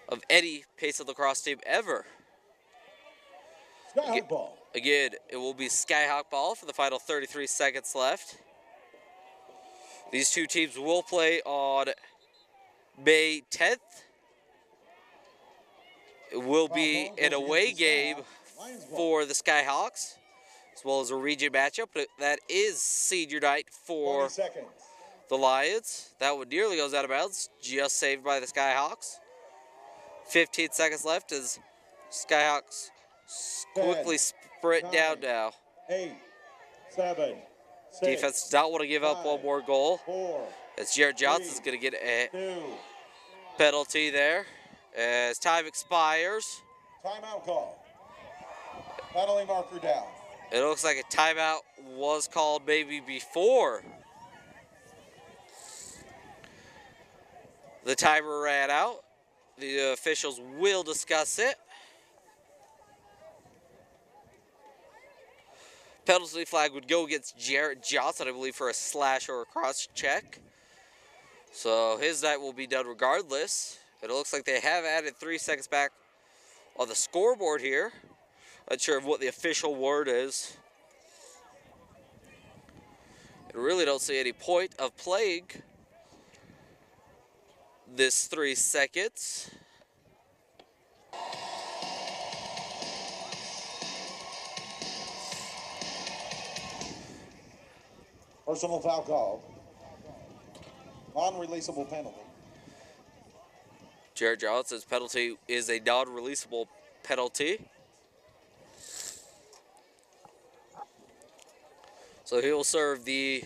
of any Payson lacrosse team ever. Skyhawk ball. Again, it will be Skyhawk ball for the final 33 seconds left. These two teams will play on May 10th. It will be an away game for the Skyhawks, as well as a region matchup. But that is senior night for the Lions. That one nearly goes out of bounds, just saved by the Skyhawks. 15 seconds left as Skyhawks quickly sprint down now. 8, 7, 6, Defense does not want to give up 5, one more goal. 4, As Jared Johnson's going to get a 2. penalty there as time expires. Timeout call. Penalty marker down. It looks like a timeout was called maybe before the timer ran out. The officials will discuss it. Penalty flag would go against Jared Johnson, I believe, for a slash or a cross check. So his night will be done regardless. It looks like they have added 3 seconds back on the scoreboard here. Not sure of what the official word is. I really don't see any point of playing this 3 seconds. Personal foul call. Non-releasable penalty. Jared Johnson's penalty is a non-releasable penalty. So he will serve the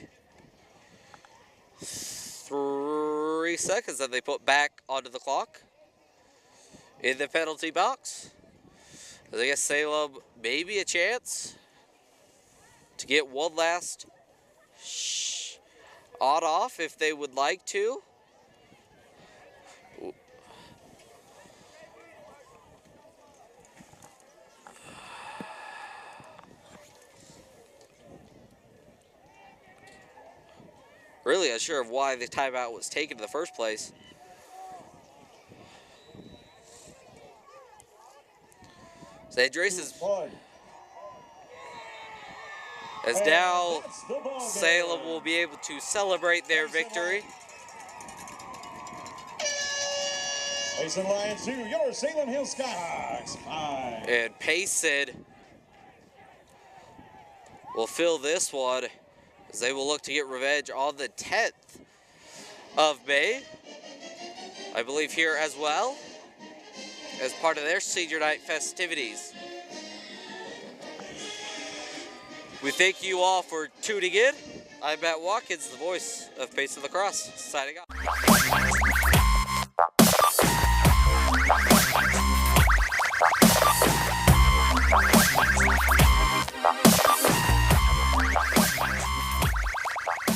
3 seconds that they put back onto the clock in the penalty box. I guess Salem maybe a chance to get one last shot off if they would like to. Really unsure of why the timeout was taken in the first place. So Andres is, as now Salem will be able to celebrate their victory. Payson Lions 2, your Salem Hill Skyhawks 5. And Payson will fill this one as they will look to get revenge on the 10th of May. I believe here as well as part of their senior night festivities. We thank you all for tuning in. I'm Matt Watkins, the voice of Payson Lacrosse, signing off.